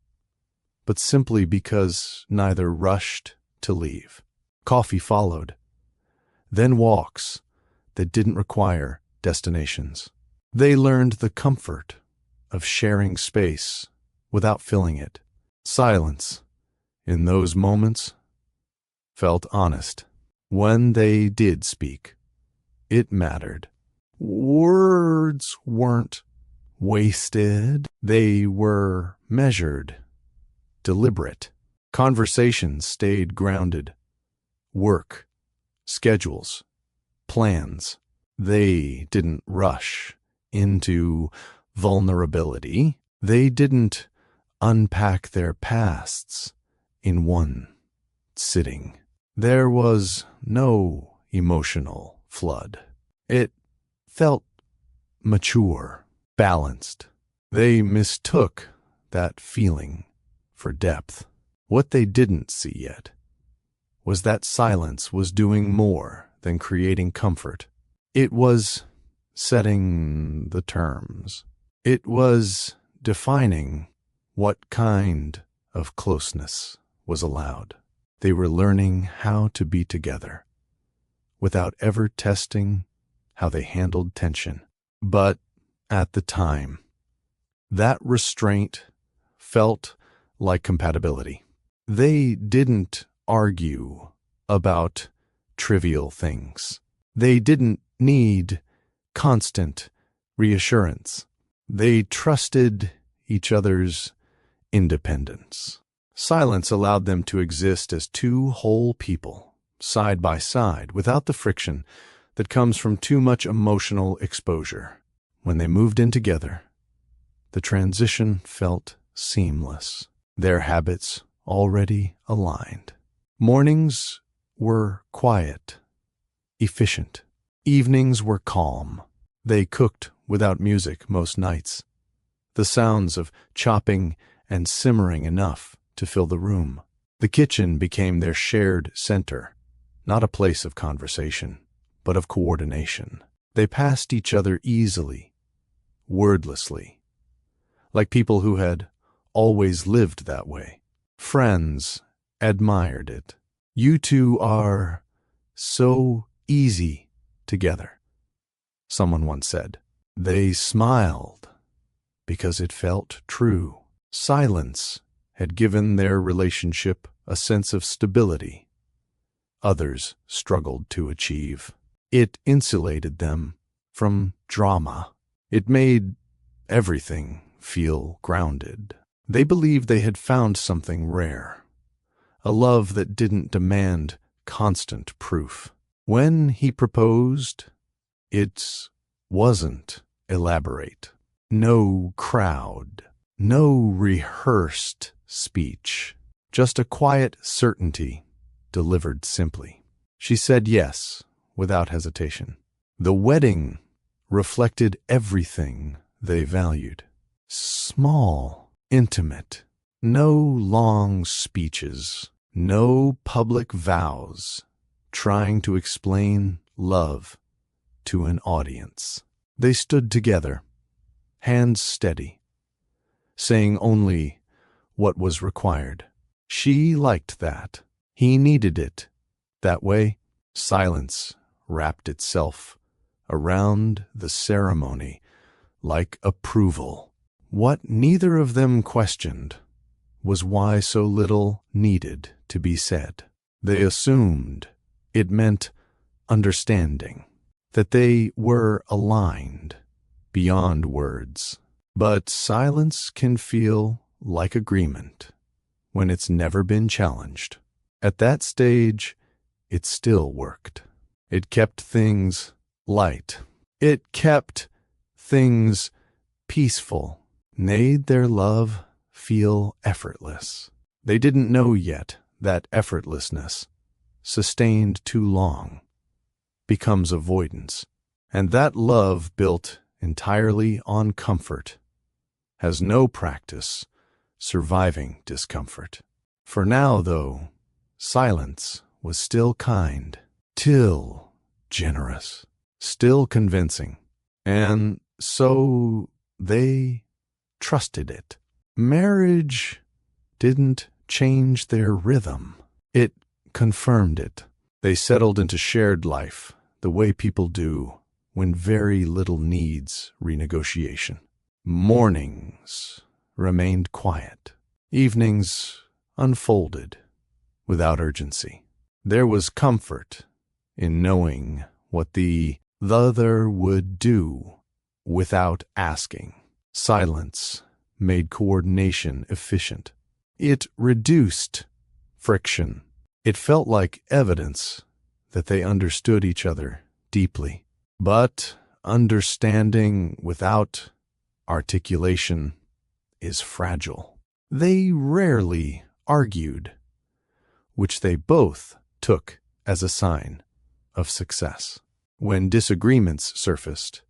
S1: but simply because neither rushed to leave. Coffee followed, then walks that didn't require destinations. They learned the comfort of sharing space without filling it. Silence, in those moments, felt honest. When they did speak, it mattered. Words weren't wasted. They were measured deliberate. Conversations stayed grounded. Work, schedules, plans. They didn't rush into vulnerability. They didn't unpack their pasts in one sitting. There was no emotional flood. It felt mature, balanced. They mistook that feeling for depth. What they didn't see yet was that silence was doing more than creating comfort. It was setting the terms. It was defining what kind of closeness was allowed. They were learning how to be together without ever testing how they handled tension. But at the time, that restraint felt like compatibility. They didn't argue about trivial things. They didn't need constant reassurance. They trusted each other's independence. Silence allowed them to exist as two whole people, side by side, without the friction that comes from too much emotional exposure. When they moved in together, the transition felt seamless, their habits already aligned. Mornings were quiet, efficient. Evenings were calm. They cooked without music most nights, the sounds of chopping and simmering enough to fill the room. The kitchen became their shared center, not a place of conversation, but of coordination. They passed each other easily, wordlessly, like people who had always lived that way. Friends admired it. You two are so easy together, someone once said. They smiled because it felt true. Silence had given their relationship a sense of stability others struggled to achieve. It insulated them from drama. It made everything feel grounded. They believed they had found something rare, a love that didn't demand constant proof. When he proposed, it wasn't elaborate. No crowd, no rehearsed speech, just a quiet certainty delivered simply. She said yes without hesitation. The wedding reflected everything they valued. Small, intimate, no long speeches, no public vows trying to explain love to an audience. They stood together, hands steady, saying only what was required. She liked that. He needed it. That way, silence wrapped itself around the ceremony like approval. What neither of them questioned was why so little needed to be said. They assumed it meant understanding, that they were aligned beyond words. But silence can feel like agreement when it's never been challenged. At that stage, it still worked. It kept things light. It kept things peaceful, made their love feel effortless. They didn't know yet that effortlessness, sustained too long, becomes avoidance, and that love built entirely on comfort has no practice surviving discomfort. For now, though, silence was still kind, still generous, still convincing, and so they trusted it. Marriage didn't change their rhythm. It confirmed it. They settled into shared life the way people do when very little needs renegotiation. Mornings remained quiet. Evenings unfolded without urgency. There was comfort in knowing what the other would do without asking. Silence made coordination efficient. It reduced friction. It felt like evidence that they understood each other deeply. But understanding without articulation is fragile. They rarely argued, which they both took as a sign of success. When disagreements surfaced,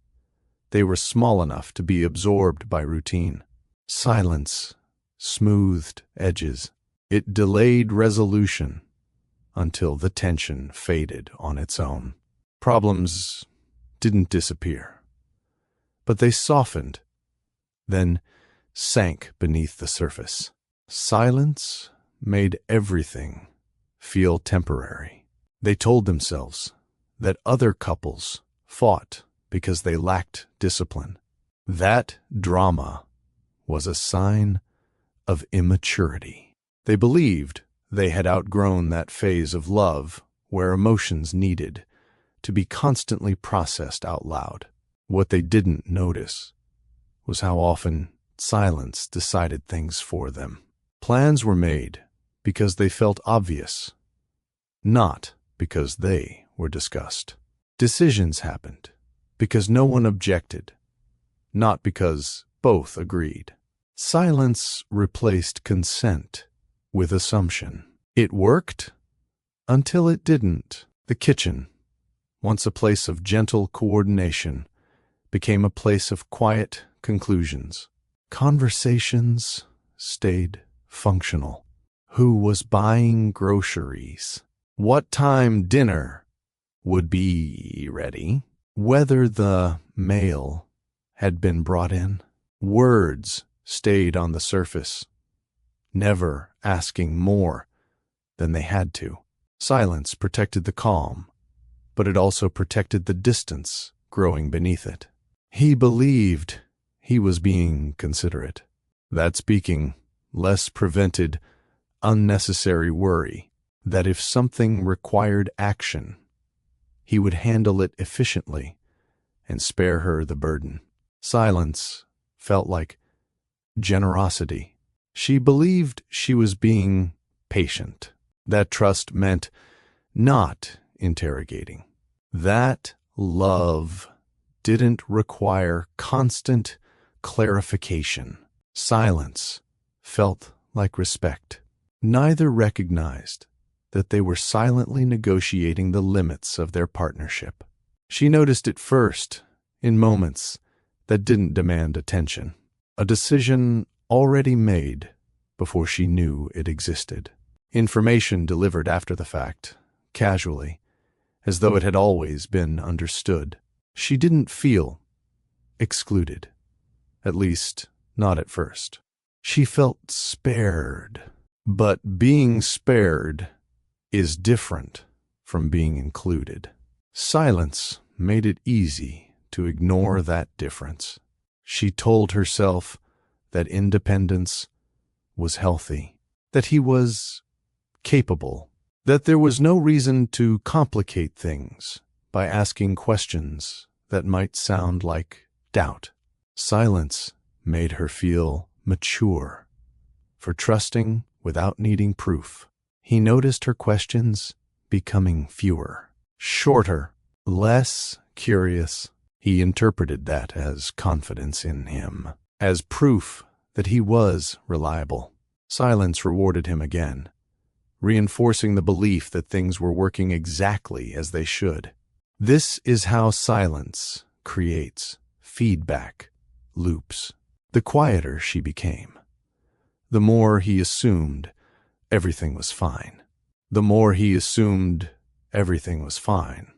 S1: they were small enough to be absorbed by routine. Silence smoothed edges. It delayed resolution until the tension faded on its own. Problems didn't disappear, but they softened, then sank beneath the surface. Silence made everything feel temporary. They told themselves that other couples fought because they lacked discipline. That drama was a sign of immaturity. They believed they had outgrown that phase of love where emotions needed to be constantly processed out loud. What they didn't notice was how often silence decided things for them. Plans were made because they felt obvious, not because they were discussed. Decisions happened because no one objected, not because both agreed. Silence replaced consent with assumption. It worked until it didn't. The kitchen, once a place of gentle coordination, became a place of quiet conclusions. Conversations stayed functional. Who was buying groceries? What time dinner would be ready? Whether the mail had been brought in? Words stayed on the surface, never asking more than they had to. Silence protected the calm, but it also protected the distance growing beneath it. He believed he was being considerate. That speaking less prevented unnecessary worry, that if something required action, he would handle it efficiently and spare her the burden. Silence felt like generosity. She believed she was being patient. That trust meant not interrogating. That love didn't require constant clarification. Silence felt like respect. Neither recognized that they were silently negotiating the limits of their partnership. She noticed it first in moments that didn't demand attention. A decision already made before she knew it existed. Information delivered after the fact, casually, as though it had always been understood. She didn't feel excluded, at least not at first. She felt spared, but being spared is different from being included. Silence made it easy to ignore that difference. She told herself that independence was healthy, that he was capable, that there was no reason to complicate things by asking questions that might sound like doubt. Silence made her feel mature for trusting without needing proof. He noticed her questions becoming fewer, shorter, less curious. He interpreted that as confidence in him, as proof that he was reliable. Silence rewarded him again, reinforcing the belief that things were working exactly as they should. This is how silence creates feedback loops. The quieter she became, the more he assumed everything was fine. The more he assumed everything was fine,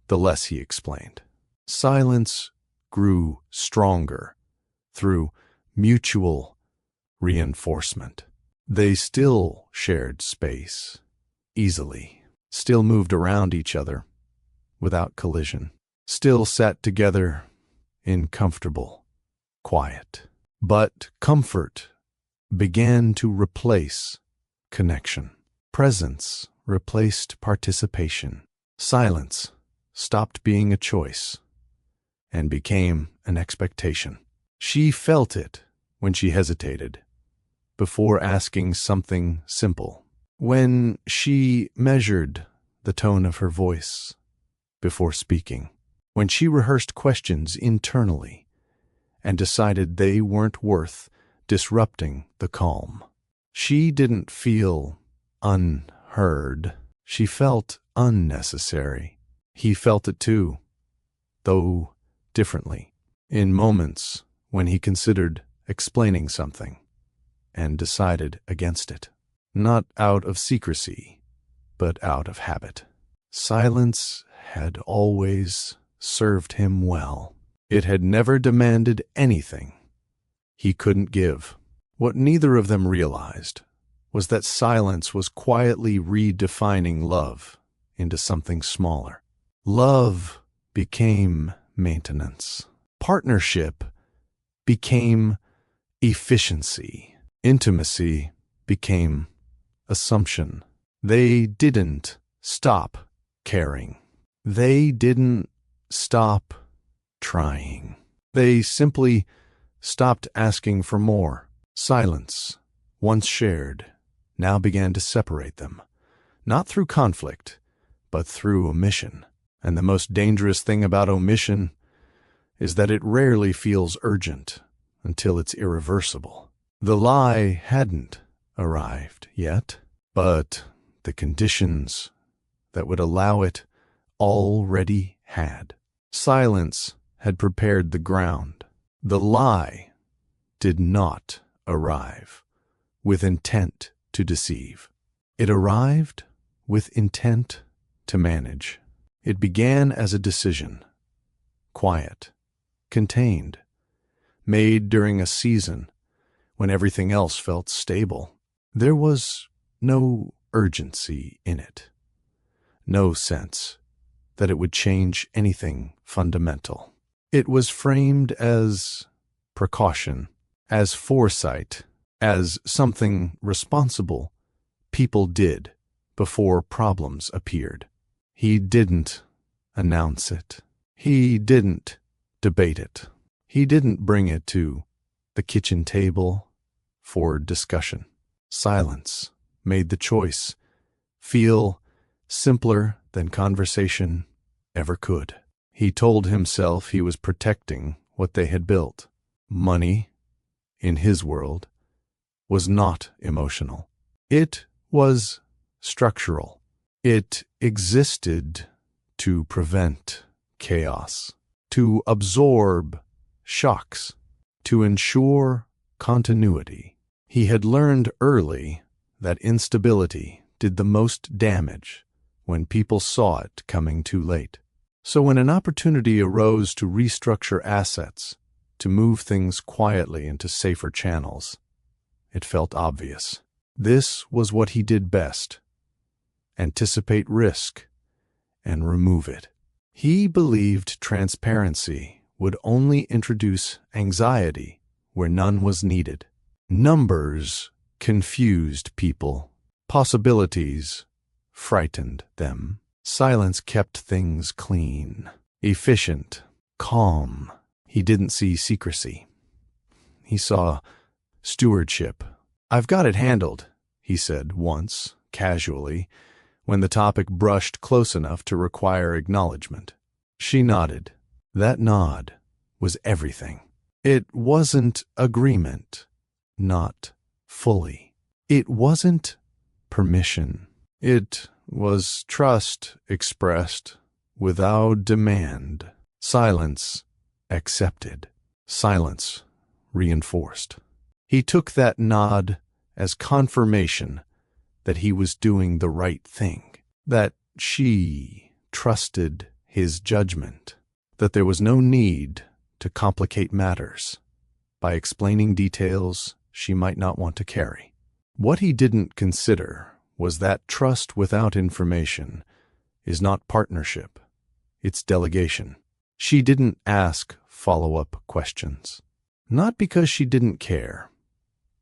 S1: the less he explained. Silence grew stronger through mutual reinforcement. They still shared space easily, still moved around each other without collision, still sat together in comfortable quiet. But comfort began to replace connection. Presence replaced participation. Silence stopped being a choice and became an expectation. She felt it when she hesitated, before asking something simple. When she measured the tone of her voice before speaking. When she rehearsed questions internally and decided they weren't worth disrupting the calm. She didn't feel unheard. She felt unnecessary. He felt it too, though differently, in moments when he considered explaining something and decided against it, not out of secrecy, but out of habit. Silence had always served him well. It had never demanded anything he couldn't give. What neither of them realized was that silence was quietly redefining love into something smaller. Love became maintenance. Partnership became efficiency. Intimacy became assumption. They didn't stop caring. They didn't stop trying. They simply stopped asking for more. Silence, once shared, now began to separate them, not through conflict, but through omission. And the most dangerous thing about omission is that it rarely feels urgent until it's irreversible. The lie hadn't arrived yet, but the conditions that would allow it already had. Silence had prepared the ground. The lie did not arrive with intent to deceive. It arrived with intent to manage. It began as a decision, quiet, contained, made during a season when everything else felt stable. There was no urgency in it, no sense that it would change anything fundamental. It was framed as precaution, as foresight, as something responsible people did before problems appeared. He didn't announce it. He didn't debate it. He didn't bring it to the kitchen table for discussion. Silence made the choice feel simpler than conversation ever could. He told himself he was protecting what they had built. Money, in his world, was not emotional. It was structural. It existed to prevent chaos, to absorb shocks, to ensure continuity. He had learned early that instability did the most damage when people saw it coming too late. So when an opportunity arose to restructure assets, to move things quietly into safer channels, it felt obvious. This was what he did best: anticipate risk and remove it. He believed transparency would only introduce anxiety where none was needed. Numbers confused people. Possibilities frightened them. Silence kept things clean, efficient, calm. He didn't see secrecy. He saw stewardship. "I've got it handled," he said once, casually, when the topic brushed close enough to require acknowledgement. She nodded. That nod was everything. It wasn't agreement, not fully. It wasn't permission. It was trust expressed without demand. Silence accepted. Silence reinforced. He took that nod as confirmation that he was doing the right thing, that she trusted his judgment, that there was no need to complicate matters by explaining details she might not want to carry. What he didn't consider was that trust without information is not partnership, it's delegation. She didn't ask follow-up questions, not because she didn't care,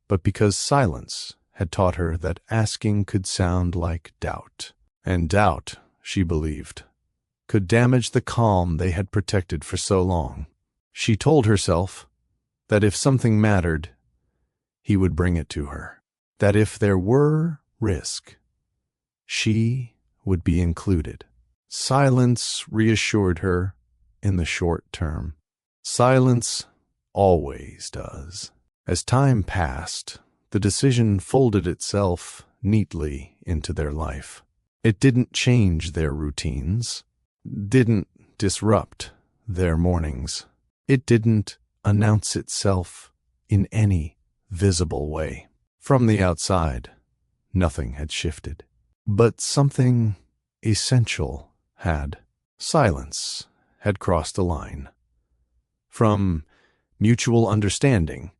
S1: but because silence had taught her that asking could sound like doubt. And doubt, she believed, could damage the calm they had protected for so long. She told herself that if something mattered, he would bring it to her. That if there were risk, she would be included. Silence reassured her in the short term. Silence always does. As time passed, the decision folded itself neatly into their life. It didn't change their routines, didn't disrupt their mornings. It didn't announce itself in any visible way. From the outside, nothing had shifted. But something essential had. Silence had crossed a line. From mutual understanding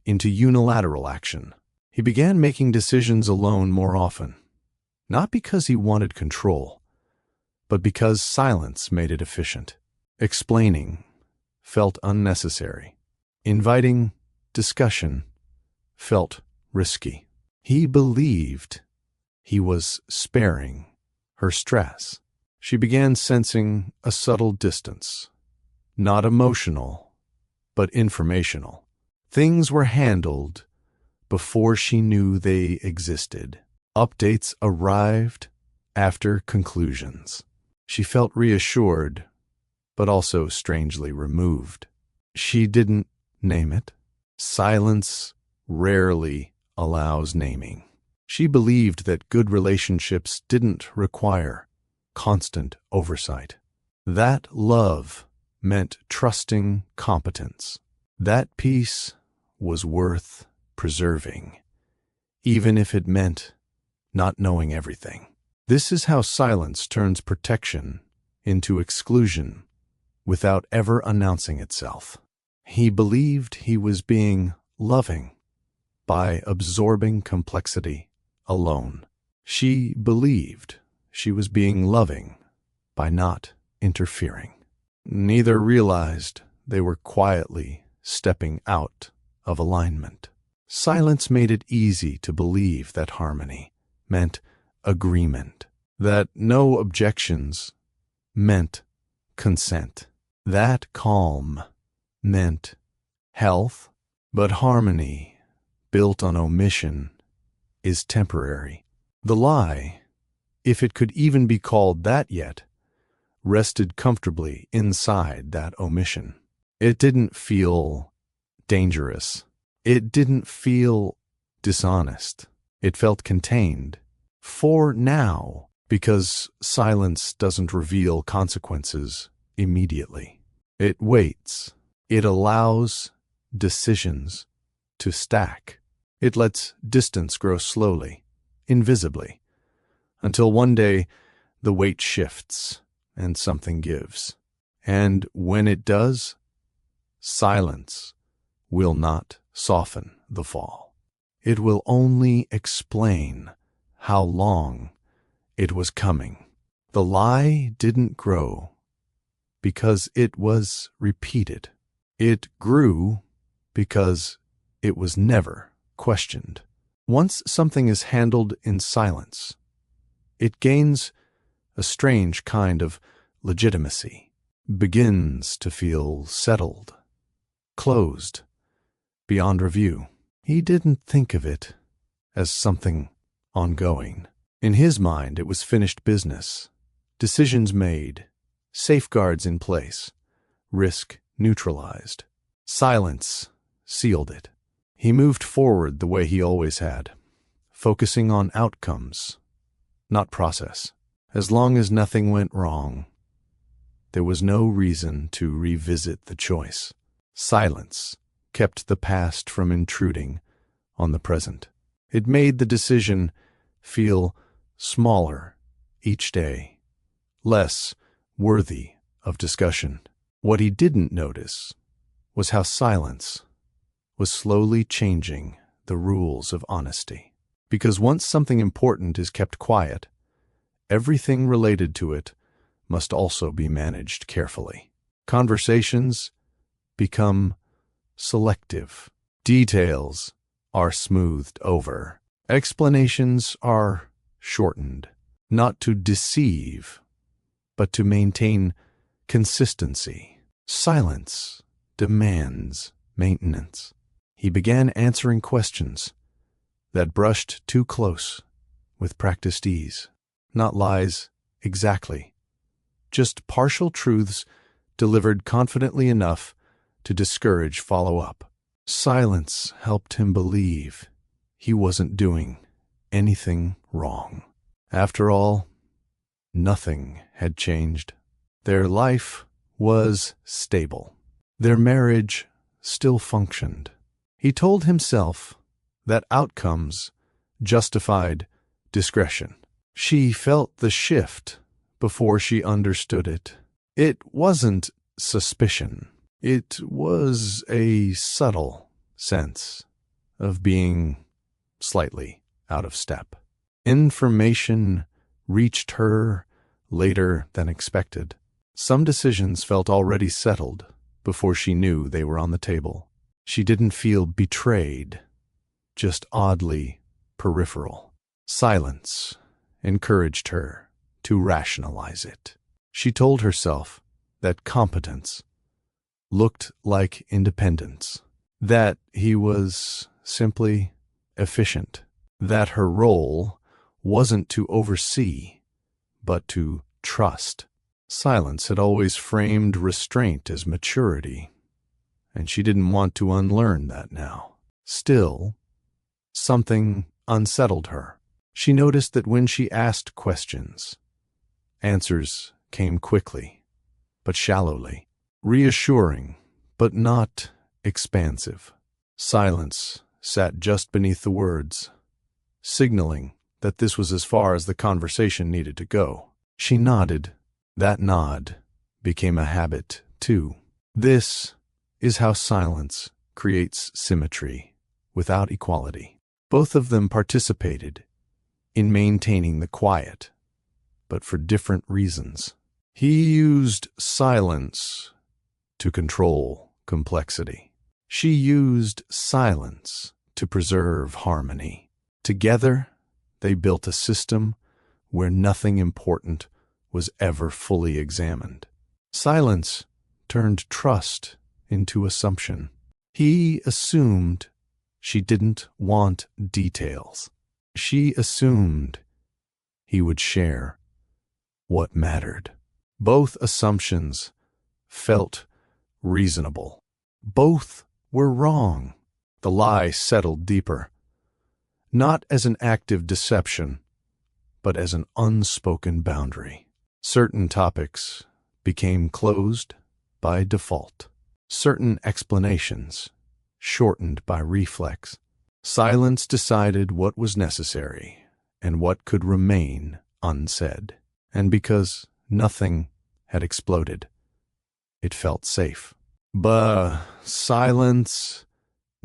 S1: into unilateral action. He began making decisions alone more often, not because he wanted control, but because silence made it efficient. Explaining felt unnecessary. Inviting discussion felt risky. He believed he was sparing her stress. She began sensing a subtle distance, not emotional, but informational. Things were handled before she knew they existed. Updates arrived after conclusions. She felt reassured, but also strangely removed. She didn't name it. Silence rarely allows naming. She believed that good relationships didn't require constant oversight. That love meant trusting competence. That peace was worth preserving, even if it meant not knowing everything. This is how silence turns protection into exclusion without ever announcing itself. He believed he was being loving by absorbing complexity alone. She believed she was being loving by not interfering. Neither realized they were quietly stepping out of alignment. Silence made it easy to believe that harmony meant agreement, that no objections meant consent, that calm meant health. But harmony built on omission is temporary. The lie, if it could even be called that yet, rested comfortably inside that omission. It didn't feel dangerous. It didn't feel dishonest. It felt contained. For now, because silence doesn't reveal consequences immediately. It waits. It allows decisions to stack. It lets distance grow slowly, invisibly, until one day the weight shifts and something gives. And when it does, silence will not soften the fall. It will only explain how long it was coming. The lie didn't grow because it was repeated. It grew because it was never questioned. Once something is handled in silence, it gains a strange kind of legitimacy, begins to feel settled, closed, beyond review. He didn't think of it as something ongoing. In his mind, it was finished business, decisions made, safeguards in place, risk neutralized. Silence sealed it. He moved forward the way he always had, focusing on outcomes, not process. As long as nothing went wrong, there was no reason to revisit the choice. Silence kept the past from intruding on the present. It made the decision feel smaller each day, less worthy of discussion. What he didn't notice was how silence was slowly changing the rules of honesty. Because once something important is kept quiet, everything related to it must also be managed carefully. Conversations become selective. Details are smoothed over. Explanations are shortened, not to deceive, but to maintain consistency. Silence demands maintenance. He began answering questions that brushed too close with practiced ease. Not lies exactly, just partial truths delivered confidently enough to discourage follow-up. Silence helped him believe he wasn't doing anything wrong. After all, nothing had changed. Their life was stable. Their marriage still functioned. He told himself that outcomes justified discretion. She felt the shift before she understood it. It wasn't suspicion. It was a subtle sense of being slightly out of step. Information reached her later than expected. Some decisions felt already settled before she knew they were on the table. She didn't feel betrayed, just oddly peripheral. Silence encouraged her to rationalize it. She told herself that competence looked like independence, that he was simply efficient, that her role wasn't to oversee, but to trust. Silence had always framed restraint as maturity, and she didn't want to unlearn that now. Still, something unsettled her. She noticed that when she asked questions, answers came quickly, but shallowly, reassuring, but not expansive. Silence sat just beneath the words, signaling that this was as far as the conversation needed to go. She nodded. That nod became a habit, too. This is how silence creates symmetry without equality. Both of them participated in maintaining the quiet, but for different reasons. He used silence to control complexity. She used silence to preserve harmony. Together, they built a system where nothing important was ever fully examined. Silence turned trust into assumption. He assumed she didn't want details. She assumed he would share what mattered. Both assumptions felt reasonable. Both were wrong. The lie settled deeper, not as an active deception, but as an unspoken boundary. Certain topics became closed by default. Certain explanations shortened by reflex. Silence decided what was necessary and what could remain unsaid. And because nothing had exploded, it felt safe. But silence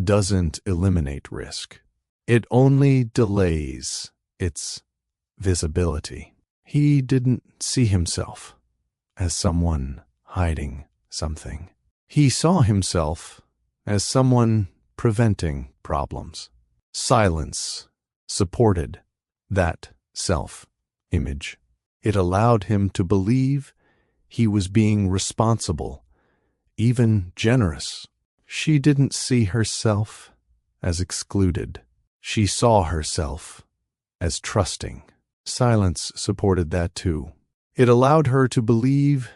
S1: doesn't eliminate risk. It only delays its visibility. He didn't see himself as someone hiding something. He saw himself as someone preventing problems. Silence supported that self-image. It allowed him to believe he was being responsible, even generous. She didn't see herself as excluded. She saw herself as trusting. Silence supported that too. It allowed her to believe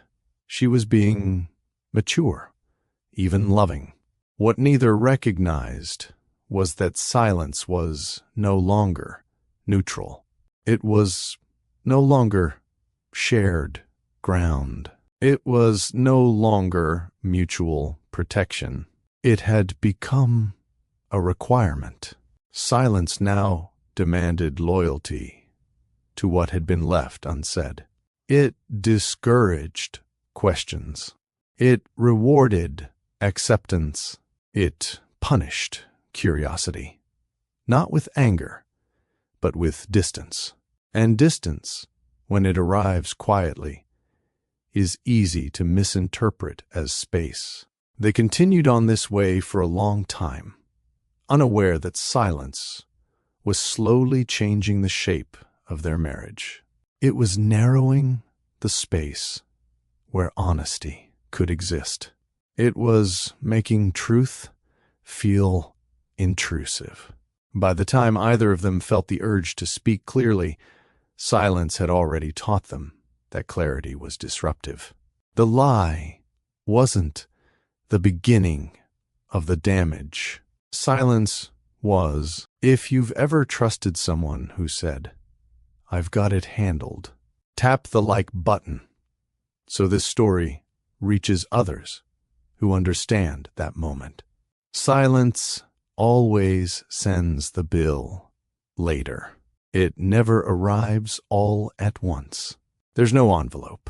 S1: she was being mature, even loving. What neither recognized was that silence was no longer neutral. It was no longer shared ground. It was no longer mutual protection. It had become a requirement. Silence now demanded loyalty to what had been left unsaid. It discouraged questions. It rewarded acceptance. It punished curiosity. Not with anger, but with distance. And distance, when it arrives quietly, is easy to misinterpret as space. They continued on this way for a long time, unaware that silence was slowly changing the shape of their marriage. It was narrowing the space where honesty could exist. It was making truth feel intrusive. By the time either of them felt the urge to speak clearly, silence had already taught them that clarity was disruptive. The lie wasn't the beginning of the damage. Silence was. If you've ever trusted someone who said, "I've got it handled," tap the like button so this story reaches others who understand that moment. Silence always sends the bill later. It never arrives all at once. There's no envelope,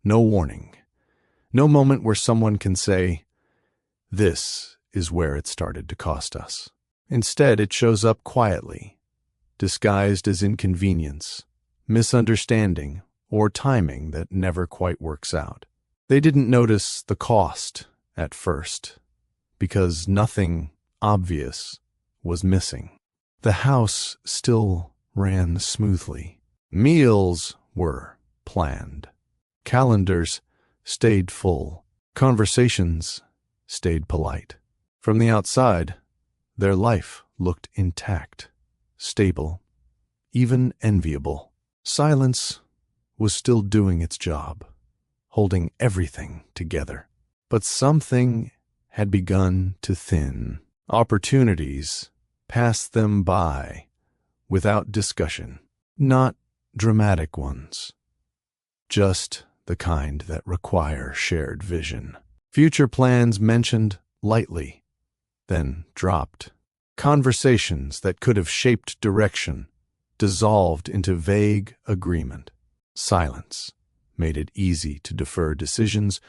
S1: no warning, no moment where someone can say, "This is where it started to cost us." Instead, it shows up quietly, disguised as inconvenience, misunderstanding, or timing that never quite works out. They didn't notice the cost at first, because nothing obvious was missing. The house still ran smoothly. Meals were planned. Calendars stayed full. Conversations stayed polite. From the outside, their life looked intact, stable, even enviable. Silence was still doing its job, holding everything together. But something had begun to thin. Opportunities passed them by without discussion. Not dramatic ones, just the kind that require shared vision. Future plans mentioned lightly, then dropped. Conversations that could have shaped direction dissolved into vague agreement. Silence made it easy to defer decisions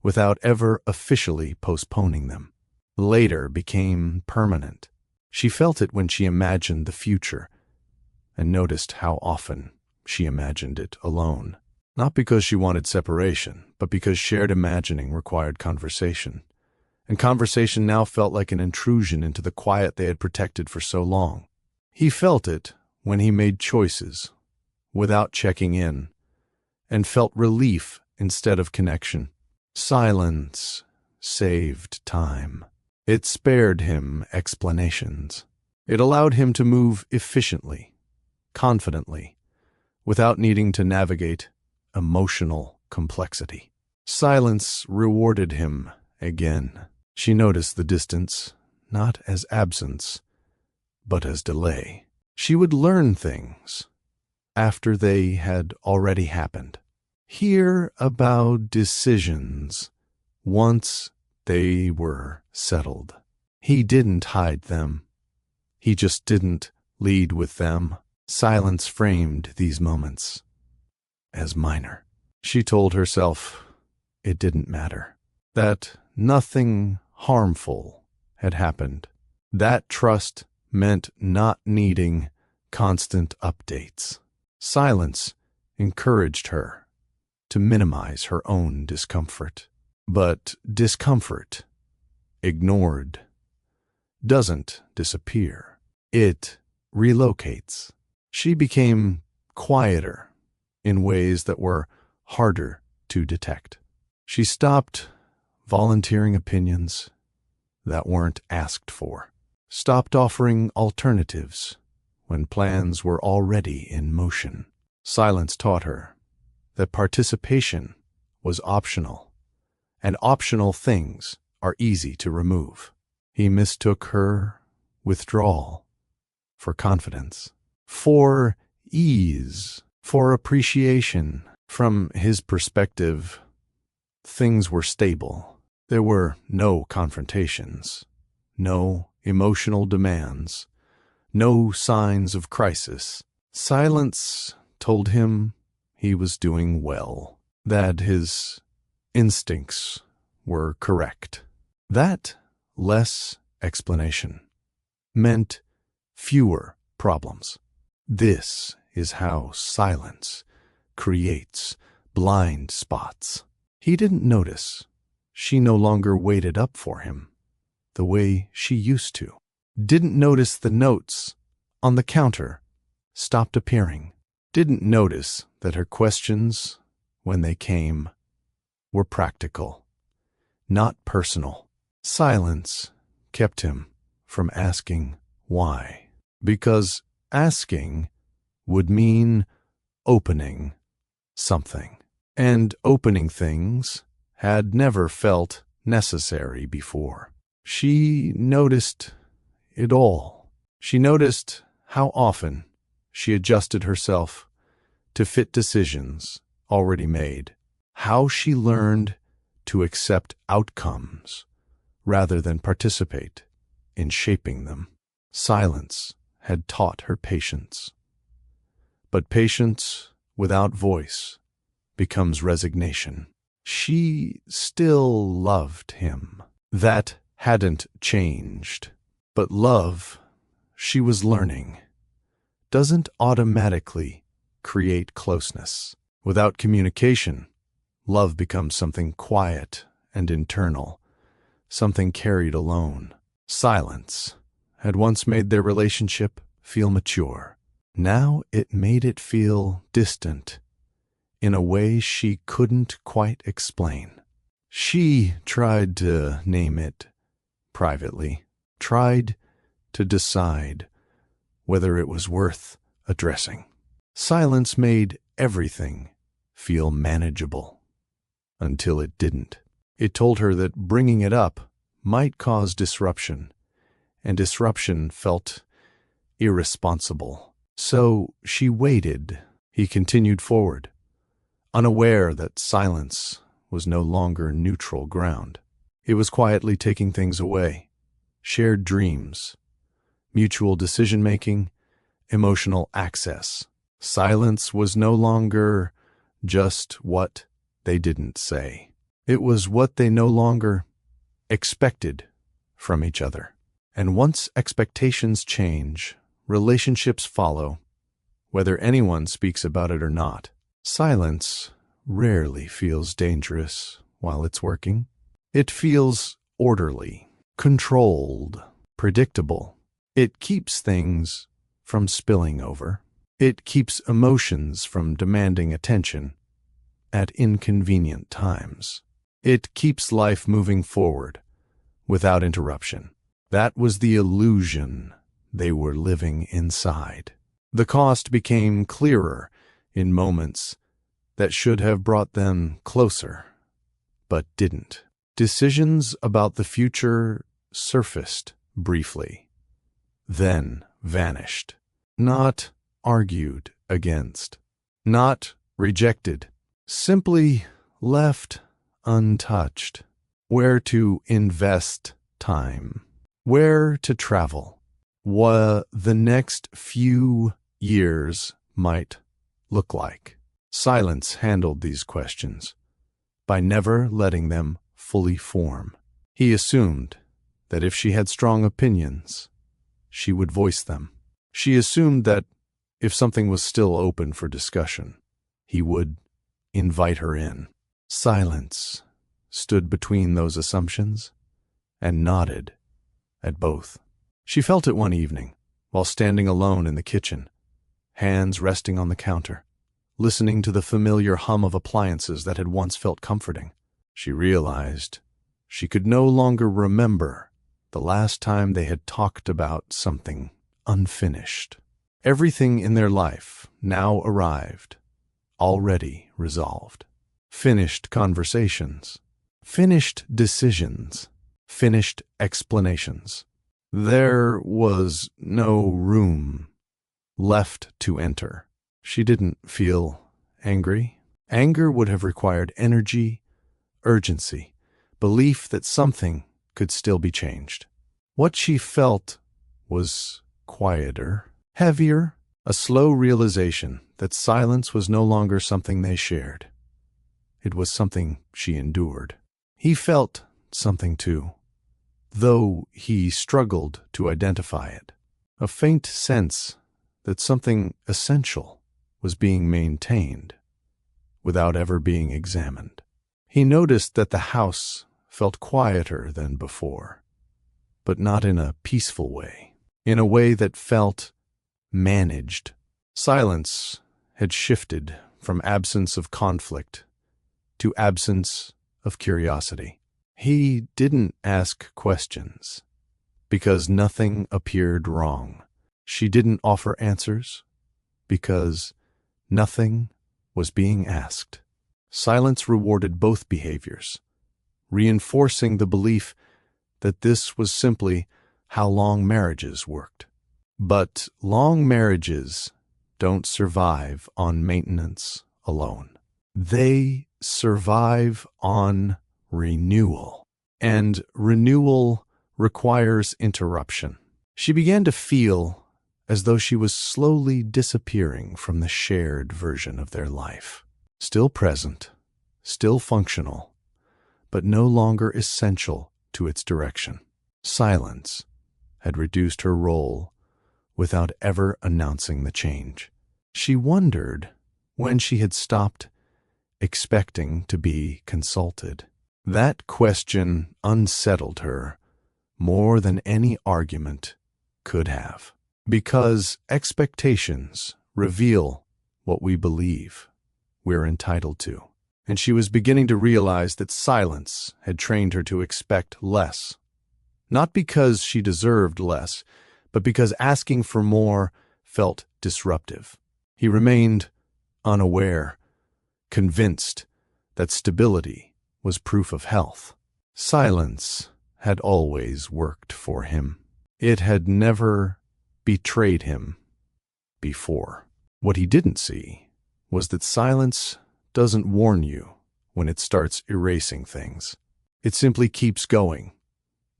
S1: without ever officially postponing them. Later became permanent. She felt it when she imagined the future, and noticed how often she imagined it alone. Not because she wanted separation, but because shared imagining required conversation. And conversation now felt like an intrusion into the quiet they had protected for so long. He felt it when he made choices without checking in, and felt relief instead of connection. Silence saved time. It spared him explanations. It allowed him to move efficiently, confidently, without needing to navigate emotional complexity. Silence rewarded him again. She noticed the distance, not as absence, but as delay. She would learn things after they had already happened. Hear about decisions once they were settled. He didn't hide them. He just didn't lead with them. Silence framed these moments as minor. She told herself it didn't matter, that nothing harmful had happened. That trust meant not needing constant updates. Silence encouraged her to minimize her own discomfort. But discomfort, ignored, doesn't disappear. It relocates. She became quieter in ways that were harder to detect. She stopped volunteering opinions that weren't asked for, stopped offering alternatives when plans were already in motion. Silence taught her that participation was optional, and optional things are easy to remove. He mistook her withdrawal for confidence, for ease, for appreciation. From his perspective, things were stable. There were no confrontations, no emotional demands, no signs of crisis. Silence told him he was doing well, that his instincts were correct. That less explanation meant fewer problems. This is how silence creates blind spots. He didn't notice. She no longer waited up for him the way she used to. Didn't notice the notes on the counter stopped appearing. Didn't notice that her questions, when they came, were practical, not personal. Silence kept him from asking why. Because asking would mean opening something. And opening things had never felt necessary before. She noticed it all. She noticed how often she adjusted herself to fit decisions already made, how she learned to accept outcomes rather than participate in shaping them. Silence had taught her patience. But patience without voice becomes resignation. She still loved him. That hadn't changed. But love, she was learning, doesn't automatically create closeness. Without communication, love becomes something quiet and internal, something carried alone. Silence had once made their relationship feel mature. Now it made it feel distant in a way she couldn't quite explain. She tried to name it privately, tried to decide whether it was worth addressing. Silence made everything feel manageable until it didn't. It told her that bringing it up might cause disruption, and disruption felt irresponsible. So she waited. He continued forward, unaware that silence was no longer neutral ground. It was quietly taking things away. Shared dreams, mutual decision-making, emotional access. Silence was no longer just what they didn't say. It was what they no longer expected from each other. And once expectations change, relationships follow, whether anyone speaks about it or not. Silence rarely feels dangerous while it's working. It feels orderly, controlled, predictable. It keeps things from spilling over. It keeps emotions from demanding attention at inconvenient times. It keeps life moving forward without interruption. That was the illusion they were living inside. The cost became clearer in moments that should have brought them closer, but didn't. Decisions about the future surfaced briefly, then vanished. Not argued against, not rejected, simply left untouched. Where to invest time, where to travel, what the next few years might look like. Silence handled these questions by never letting them fully form. He assumed that if she had strong opinions, she would voice them. She assumed that if something was still open for discussion, he would invite her in. Silence stood between those assumptions and nodded at both. She felt it one evening, while standing alone in the kitchen, hands resting on the counter, listening to the familiar hum of appliances that had once felt comforting. She realized she could no longer remember the last time they had talked about something unfinished. Everything in their life now arrived, already resolved. Finished conversations, finished decisions, finished explanations. There was no room left to enter. She didn't feel angry. Anger would have required energy, urgency, belief that something could still be changed. What she felt was quieter, heavier, a slow realization that silence was no longer something they shared. It was something she endured. He felt something too, though he struggled to identify it. A faint sense that something essential was being maintained without ever being examined. He noticed that the house felt quieter than before, but not in a peaceful way, in a way that felt managed. Silence had shifted from absence of conflict to absence of curiosity. He didn't ask questions. because nothing appeared wrong. She didn't offer answers because nothing was being asked. Silence rewarded both behaviors, reinforcing the belief that this was simply how long marriages worked. But long marriages don't survive on maintenance alone. They survive on renewal. And renewal requires interruption. She began to feel as though she was slowly disappearing from the shared version of their life. Still present, still functional, but no longer essential to its direction. Silence had reduced her role without ever announcing the change. She wondered when she had stopped expecting to be consulted. That question unsettled her more than any argument could have, because expectations reveal what we believe we're entitled to. And she was beginning to realize that silence had trained her to expect less. Not because she deserved less, but because asking for more felt disruptive. He remained unaware, convinced that stability was proof of health. Silence had always worked for him. It had never betrayed him before. What he didn't see was that silence doesn't warn you when it starts erasing things. It simply keeps going,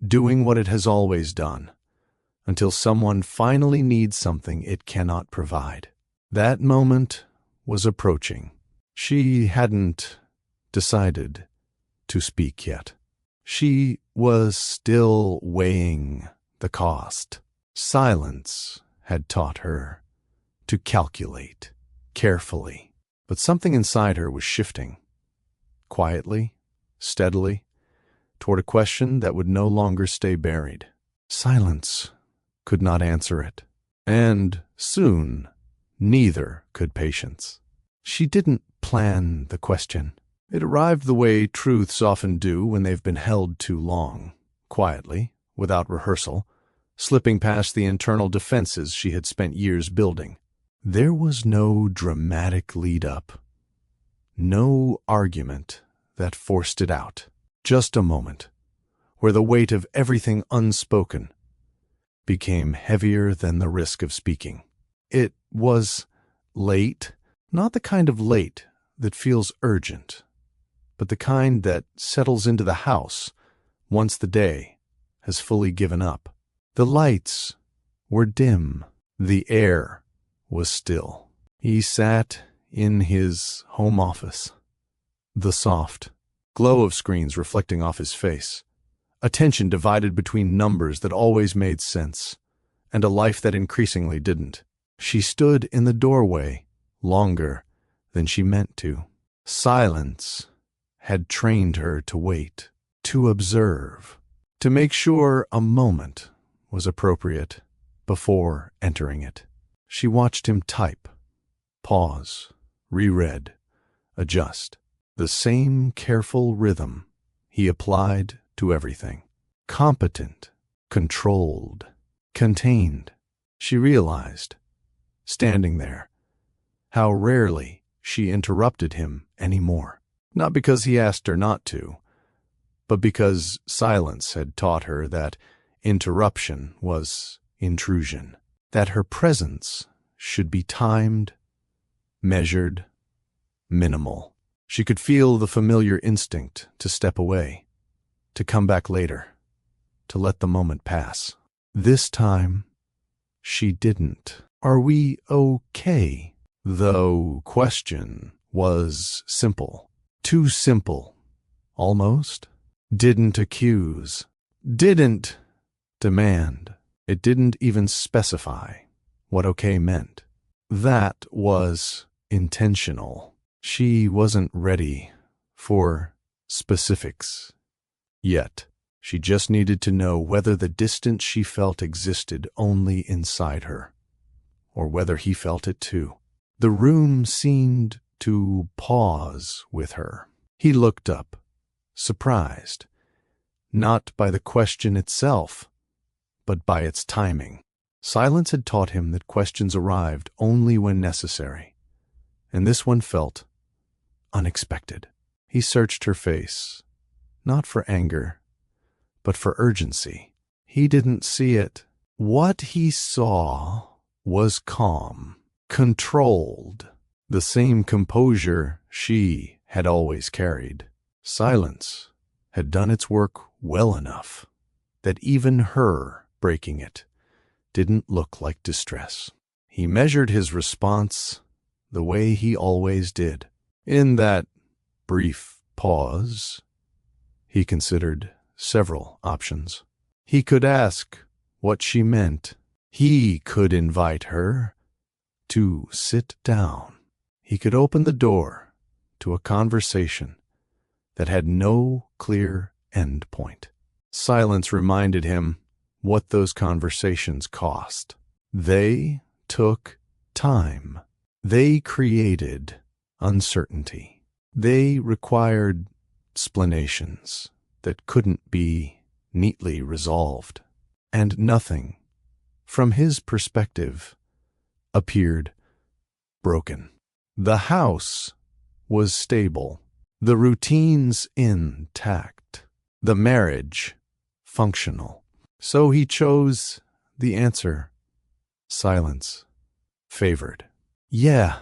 S1: doing what it has always done, until someone finally needs something it cannot provide. That moment was approaching. She hadn't decided to speak yet. She was still weighing the cost. Silence had taught her to calculate carefully, but something inside her was shifting, quietly, steadily, toward a question that would no longer stay buried. Silence could not answer it, and soon neither could patience. She didn't plan the question. It arrived the way truths often do when they've been held too long, quietly, without rehearsal, slipping past the internal defenses she had spent years building. There was no dramatic lead-up, no argument that forced it out. Just a moment where the weight of everything unspoken became heavier than the risk of speaking. It was late, not the kind of late that feels urgent, but the kind that settles into the house once the day has fully given up. The lights were dim. The air was still. He sat in his home office, the soft glow of screens reflecting off his face, attention divided between numbers that always made sense, and a life that increasingly didn't. She stood in the doorway longer than she meant to. Silence had trained her to wait, to observe, to make sure a moment was appropriate before entering it. She watched him type, pause, reread, adjust. The same careful rhythm he applied to everything. Competent, controlled, contained. She realized, standing there, how rarely she interrupted him anymore. Not because he asked her not to, but because silence had taught her that interruption was intrusion, that her presence should be timed, measured, minimal. She could feel the familiar instinct to step away, to come back later, to let the moment pass. This time, she didn't. Are we okay? The question was simple. Too simple, almost. Didn't accuse. Didn't demand. It didn't even specify what okay meant. That was intentional. She wasn't ready for specifics yet. She just needed to know whether the distance she felt existed only inside her, or whether he felt it too. The room seemed to pause with her. He looked up, surprised, not by the question itself, but by its timing. Silence had taught him that questions arrived only when necessary, and this one felt unexpected. He searched her face, not for anger, but for urgency. He didn't see it. What he saw was calm, controlled, the same composure she had always carried. Silence had done its work well enough that even her breaking it didn't look like distress. He measured his response the way he always did. In that brief pause, he considered several options. He could ask what she meant. He could invite her to sit down. He could open the door to a conversation that had no clear end point. Silence reminded him what those conversations cost. They took time. They created uncertainty. They required explanations that couldn't be neatly resolved. And nothing, from his perspective, appeared broken. The house was stable, the routines intact, the marriage functional. So he chose the answer silence favored. "Yeah,"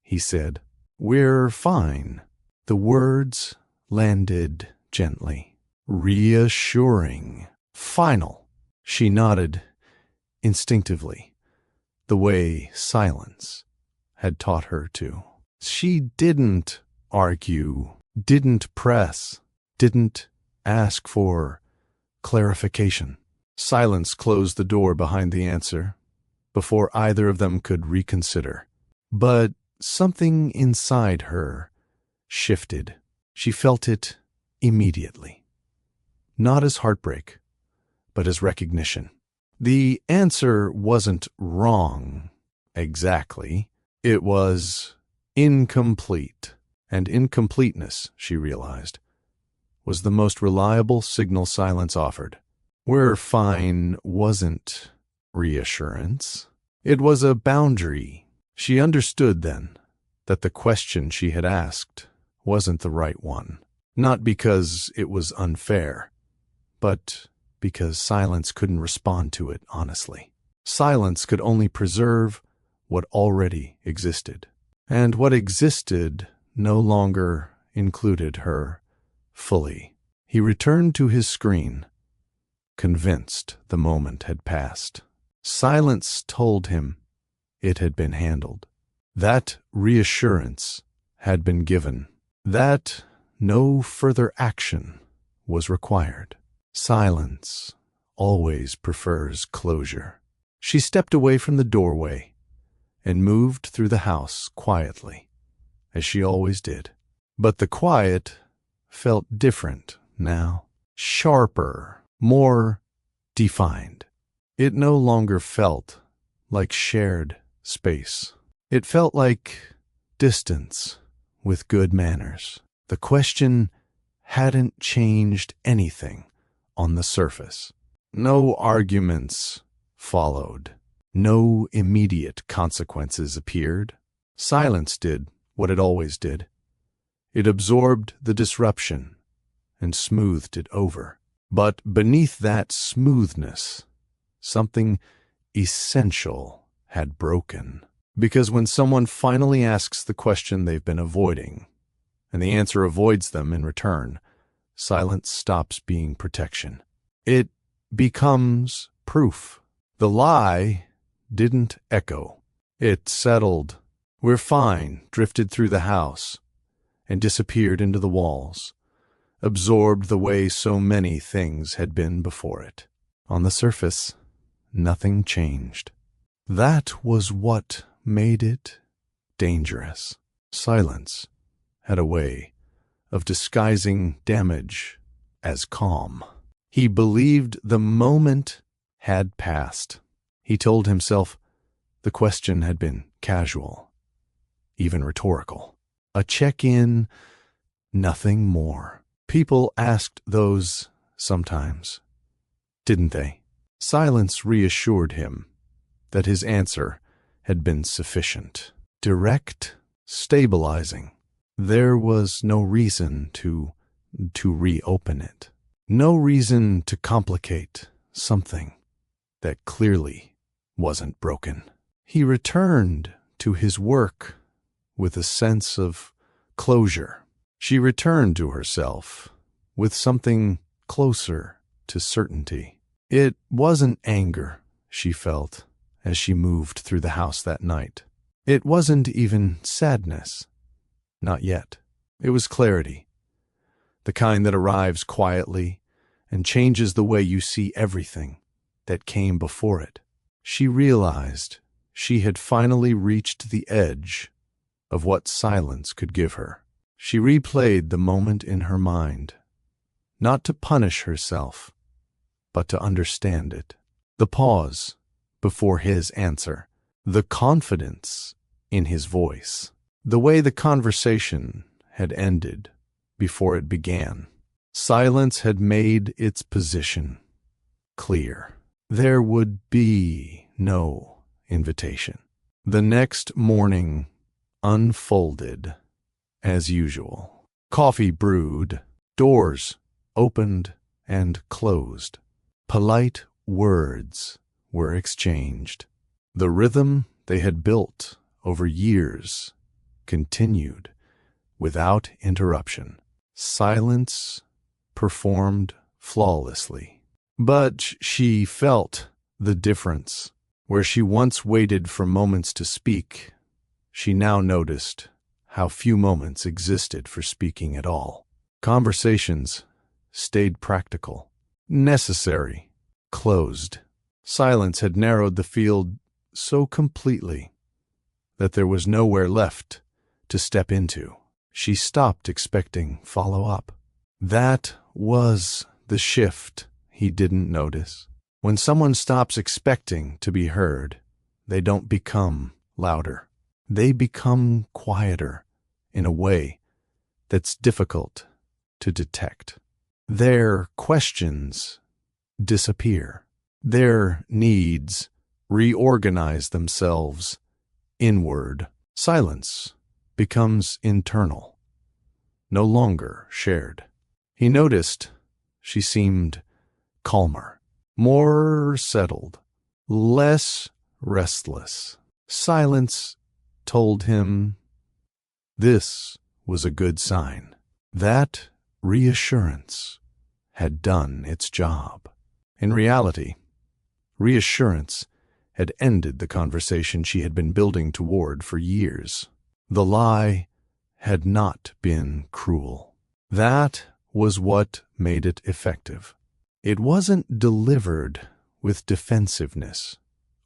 S1: he said, "we're fine." The words landed gently, reassuring, final. She nodded instinctively, the way silence had taught her to. She didn't argue, didn't press, didn't ask for clarification. Silence closed the door behind the answer before either of them could reconsider. But something inside her shifted. She felt it immediately. Not as heartbreak, but as recognition. The answer wasn't wrong exactly. It was incomplete. And incompleteness, she realized, was the most reliable signal silence offered. "We're fine" wasn't reassurance. It was a boundary. She understood then that the question she had asked wasn't the right one. Not because it was unfair, but because silence couldn't respond to it honestly. Silence could only preserve what already existed. And what existed no longer included her fully. He returned to his screen, convinced the moment had passed. Silence told him it had been handled. That reassurance had been given. That no further action was required. Silence always prefers closure. She stepped away from the doorway and moved through the house quietly, as she always did. But the quiet felt different now, sharper, more defined. It no longer felt like shared space. It felt like distance with good manners. The question hadn't changed anything on the surface. No arguments followed. No immediate consequences appeared. Silence did what it always did. It absorbed the disruption and smoothed it over. But beneath that smoothness, something essential had broken. Because when someone finally asks the question they've been avoiding, and the answer avoids them in return, silence stops being protection. It becomes proof. The lie didn't echo. It settled. "We're fine" drifted through the house and disappeared into the walls, absorbed the way so many things had been before it. On the surface, nothing changed. That was what made it dangerous. Silence had a way of disguising damage as calm. He believed the moment had passed. He told himself the question had been casual, even rhetorical. A check-in, nothing more. People asked those sometimes, didn't they? Silence reassured him that his answer had been sufficient. Direct, stabilizing. There was no reason to reopen it. No reason to complicate something that clearly wasn't broken. He returned to his work with a sense of closure. She returned to herself with something closer to certainty. It wasn't anger she felt as she moved through the house that night. It wasn't even sadness. Not yet. It was clarity. The kind that arrives quietly and changes the way you see everything that came before it. She realized she had finally reached the edge of what silence could give her. She replayed the moment in her mind, not to punish herself, but to understand it. The pause before his answer, the confidence in his voice, the way the conversation had ended before it began. Silence had made its position clear. There would be no invitation. The next morning unfolded as usual. Coffee brewed, doors opened and closed. Polite words were exchanged. The rhythm they had built over years continued without interruption. Silence performed flawlessly. But she felt the difference. Where she once waited for moments to speak, she now noticed how few moments existed for speaking at all. Conversations stayed practical, necessary, closed. Silence had narrowed the field so completely that there was nowhere left to step into. She stopped expecting follow-up. That was the shift he didn't notice. When someone stops expecting to be heard, they don't become louder. They become quieter in a way that's difficult to detect. Their questions disappear. Their needs reorganize themselves inward. Silence becomes internal, no longer shared. He noticed she seemed calmer, more settled, less restless. Silence told him this was a good sign. That reassurance had done its job. In reality, reassurance had ended the conversation she had been building toward for years. The lie had not been cruel. That was what made it effective. It wasn't delivered with defensiveness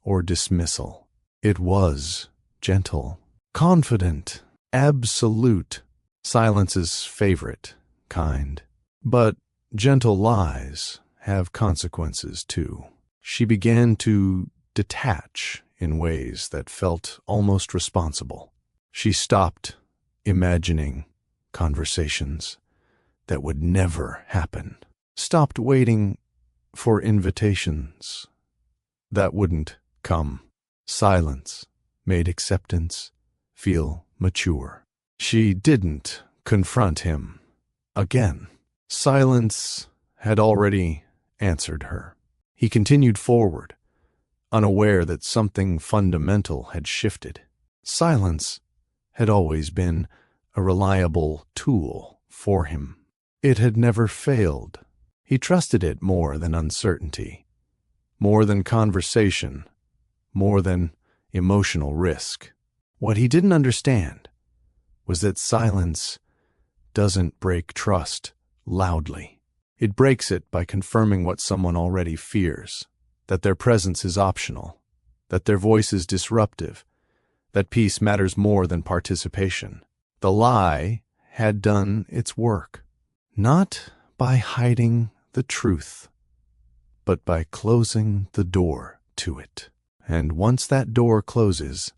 S1: or dismissal. It was gentle, confident, absolute, silence's favorite kind. But gentle lies have consequences too. She began to detach in ways that felt almost responsible. She stopped imagining conversations that would never happen. Stopped waiting for invitations that wouldn't come. Silence made acceptance feel mature. She didn't confront him again. Silence had already answered her. He continued forward, unaware that something fundamental had shifted. Silence had always been a reliable tool for him. It had never failed. He trusted it more than uncertainty, more than conversation, more than emotional risk. What he didn't understand was that silence doesn't break trust loudly. It breaks it by confirming what someone already fears, that their presence is optional, that their voice is disruptive, that peace matters more than participation. The lie had done its work, not by hiding the truth, but by closing the door to it. And once that door closes,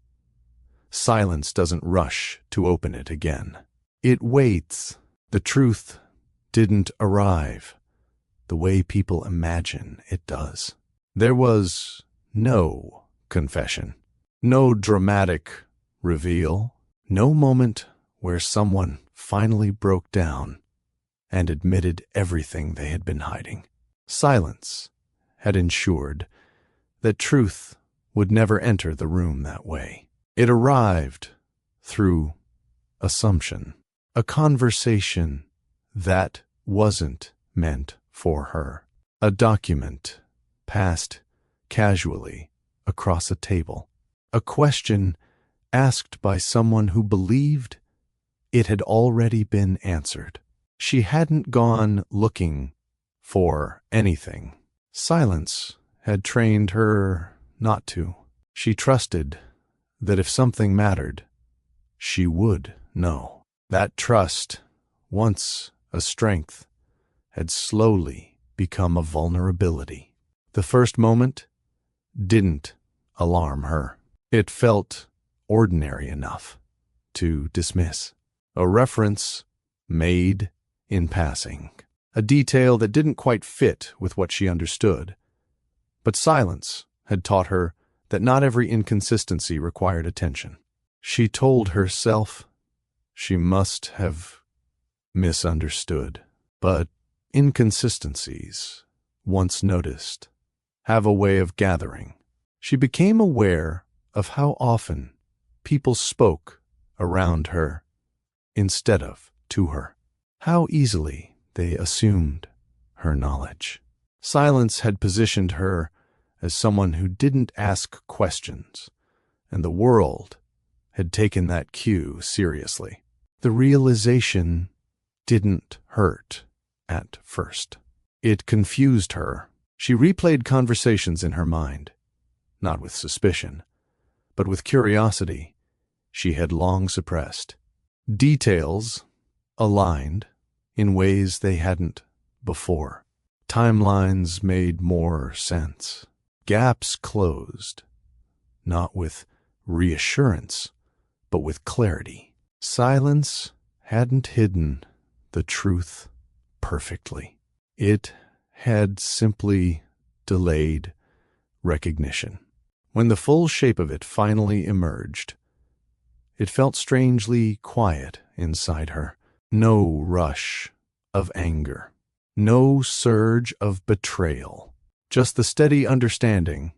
S1: silence doesn't rush to open it again. It waits. The truth didn't arrive the way people imagine it does. There was no confession, no dramatic reveal, no moment where someone finally broke down and admitted everything they had been hiding. Silence had ensured that truth would never enter the room that way. It arrived through assumption, a conversation that wasn't meant for her, a document passed casually across a table, a question asked by someone who believed it had already been answered. She hadn't gone looking for anything. Silence had trained her not to. She trusted that if something mattered, she would know. That trust, once a strength, had slowly become a vulnerability. The first moment didn't alarm her. It felt ordinary enough to dismiss. A reference made in passing. A detail that didn't quite fit with what she understood. But silence had taught her that not every inconsistency required attention. She told herself she must have misunderstood. But inconsistencies, once noticed, have a way of gathering. She became aware of how often people spoke around her instead of to her. How easily they assumed her knowledge. Silence had positioned her as someone who didn't ask questions, and the world had taken that cue seriously. The realization didn't hurt at first. It confused her. She replayed conversations in her mind, not with suspicion, but with curiosity she had long suppressed. Details aligned in ways they hadn't before. Timelines made more sense. Gaps closed, not with reassurance, but with clarity. Silence hadn't hidden the truth perfectly. It had simply delayed recognition. When the full shape of it finally emerged, it felt strangely quiet inside her. No rush of anger, no surge of betrayal, just the steady understanding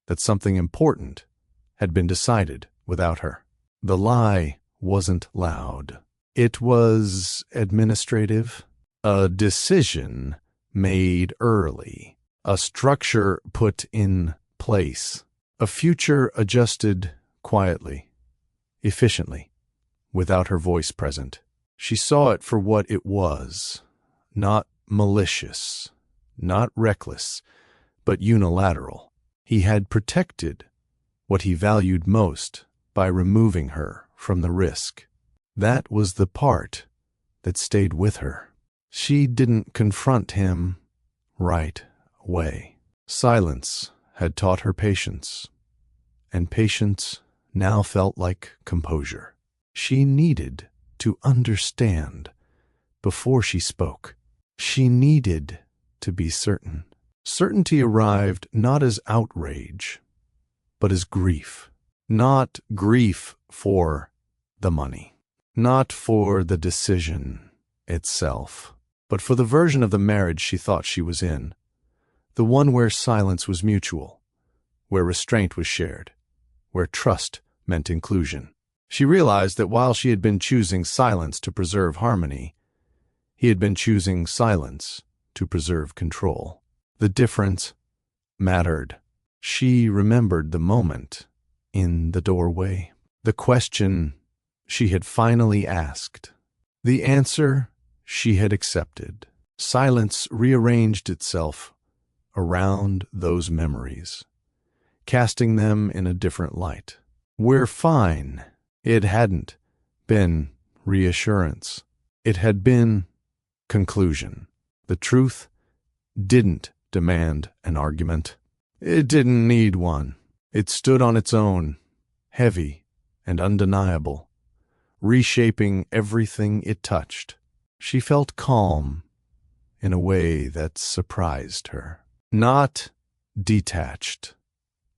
S1: that something important had been decided without her. The lie wasn't loud. It was administrative, a decision made early, a structure put in place, a future adjusted quietly, efficiently, without her voice present. She saw it for what it was, not malicious, not reckless, but unilateral. He had protected what he valued most by removing her from the risk. That was the part that stayed with her. She didn't confront him right away. Silence had taught her patience, and patience now felt like composure. She needed to understand before she spoke. She needed to be certain. Certainty arrived not as outrage, but as grief. Not grief for the money, not for the decision itself, but for the version of the marriage she thought she was in, the one where silence was mutual, where restraint was shared, where trust meant inclusion. She realized that while she had been choosing silence to preserve harmony, he had been choosing silence to preserve control. The difference mattered. She remembered the moment in the doorway, the question she had finally asked, the answer she had accepted. Silence rearranged itself around those memories, casting them in a different light. We're fine. It hadn't been reassurance. It had been conclusion. The truth didn't demand an argument. It didn't need one. It stood on its own, heavy and undeniable, reshaping everything it touched. She felt calm in a way that surprised her. Not detached,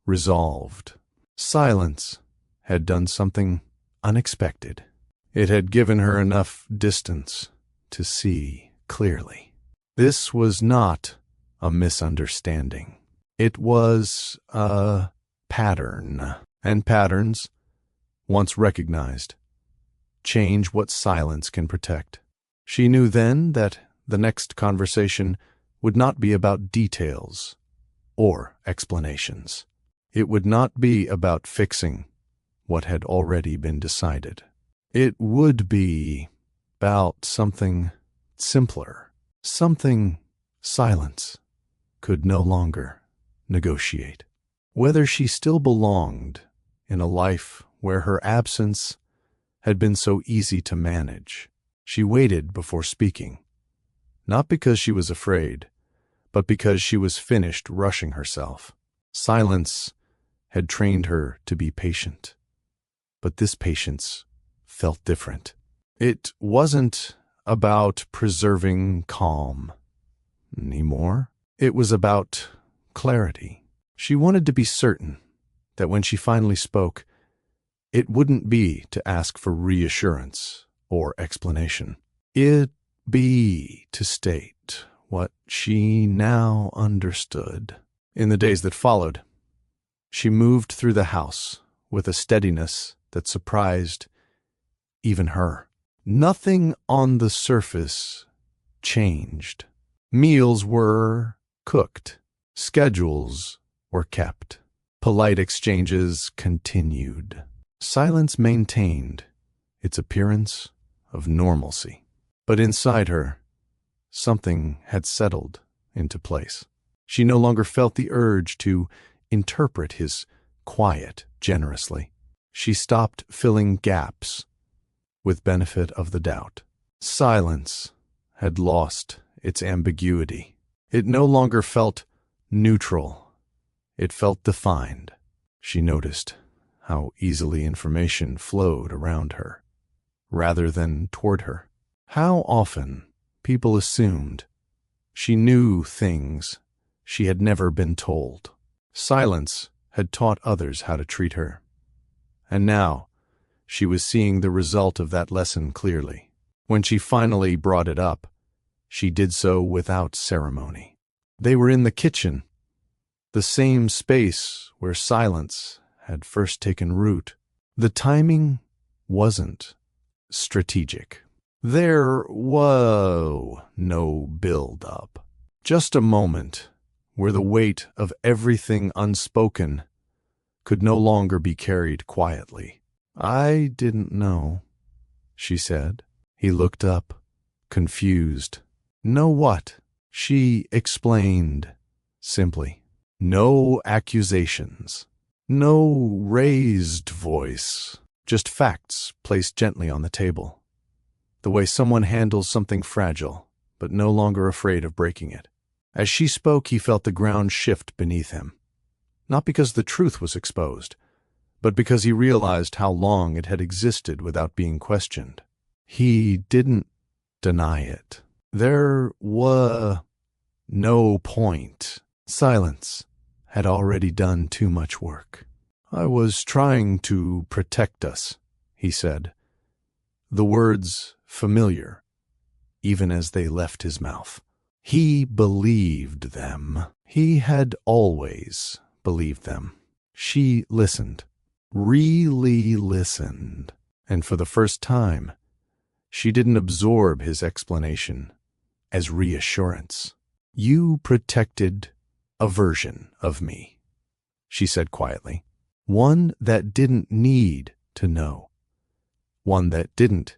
S1: resolved. Silence had done something unexpected. It had given her enough distance to see clearly. This was not a misunderstanding. It was a pattern, and patterns, once recognized, change what silence can protect. She knew then that the next conversation would not be about details or explanations. It would not be about fixing what had already been decided. It would be about something simpler, something silence could no longer negotiate. Whether she still belonged in a life where her absence had been so easy to manage. She waited before speaking, not because she was afraid, but because she was finished rushing herself. Silence had trained her to be patient, but this patience felt different. It wasn't about preserving calm anymore. It was about clarity. She wanted to be certain that when she finally spoke, it wouldn't be to ask for reassurance or explanation. It'd be to state what she now understood. In the days that followed, she moved through the house with a steadiness that surprised even her. Nothing on the surface changed. Meals were cooked. Schedules were kept. Polite exchanges continued. Silence maintained its appearance of normalcy. But inside her, something had settled into place. She no longer felt the urge to interpret his quiet generously. She stopped filling gaps with benefit of the doubt. Silence had lost its ambiguity. It no longer felt neutral. It felt defined. She noticed how easily information flowed around her, rather than toward her. How often people assumed she knew things she had never been told. Silence had taught others how to treat her, and now she was seeing the result of that lesson clearly. When she finally brought it up, she did so without ceremony. They were in the kitchen, the same space where silence had first taken root. The timing wasn't strategic. There was no build-up. Just a moment where the weight of everything unspoken could no longer be carried quietly. "I didn't know," she said. He looked up, confused. "Know what?" She explained simply. No accusations. No raised voice. Just facts placed gently on the table. The way someone handles something fragile, but no longer afraid of breaking it. As she spoke, he felt the ground shift beneath him. Not because the truth was exposed, but because he realized how long it had existed without being questioned. He didn't deny it. There was no point. Silence had already done too much work. "I was trying to protect us," he said, the words familiar, even as they left his mouth. He believed them. He had always believed them. She listened, really listened, and for the first time, she didn't absorb his explanation as reassurance. "You protected a version of me," she said quietly. "One that didn't need to know. One that didn't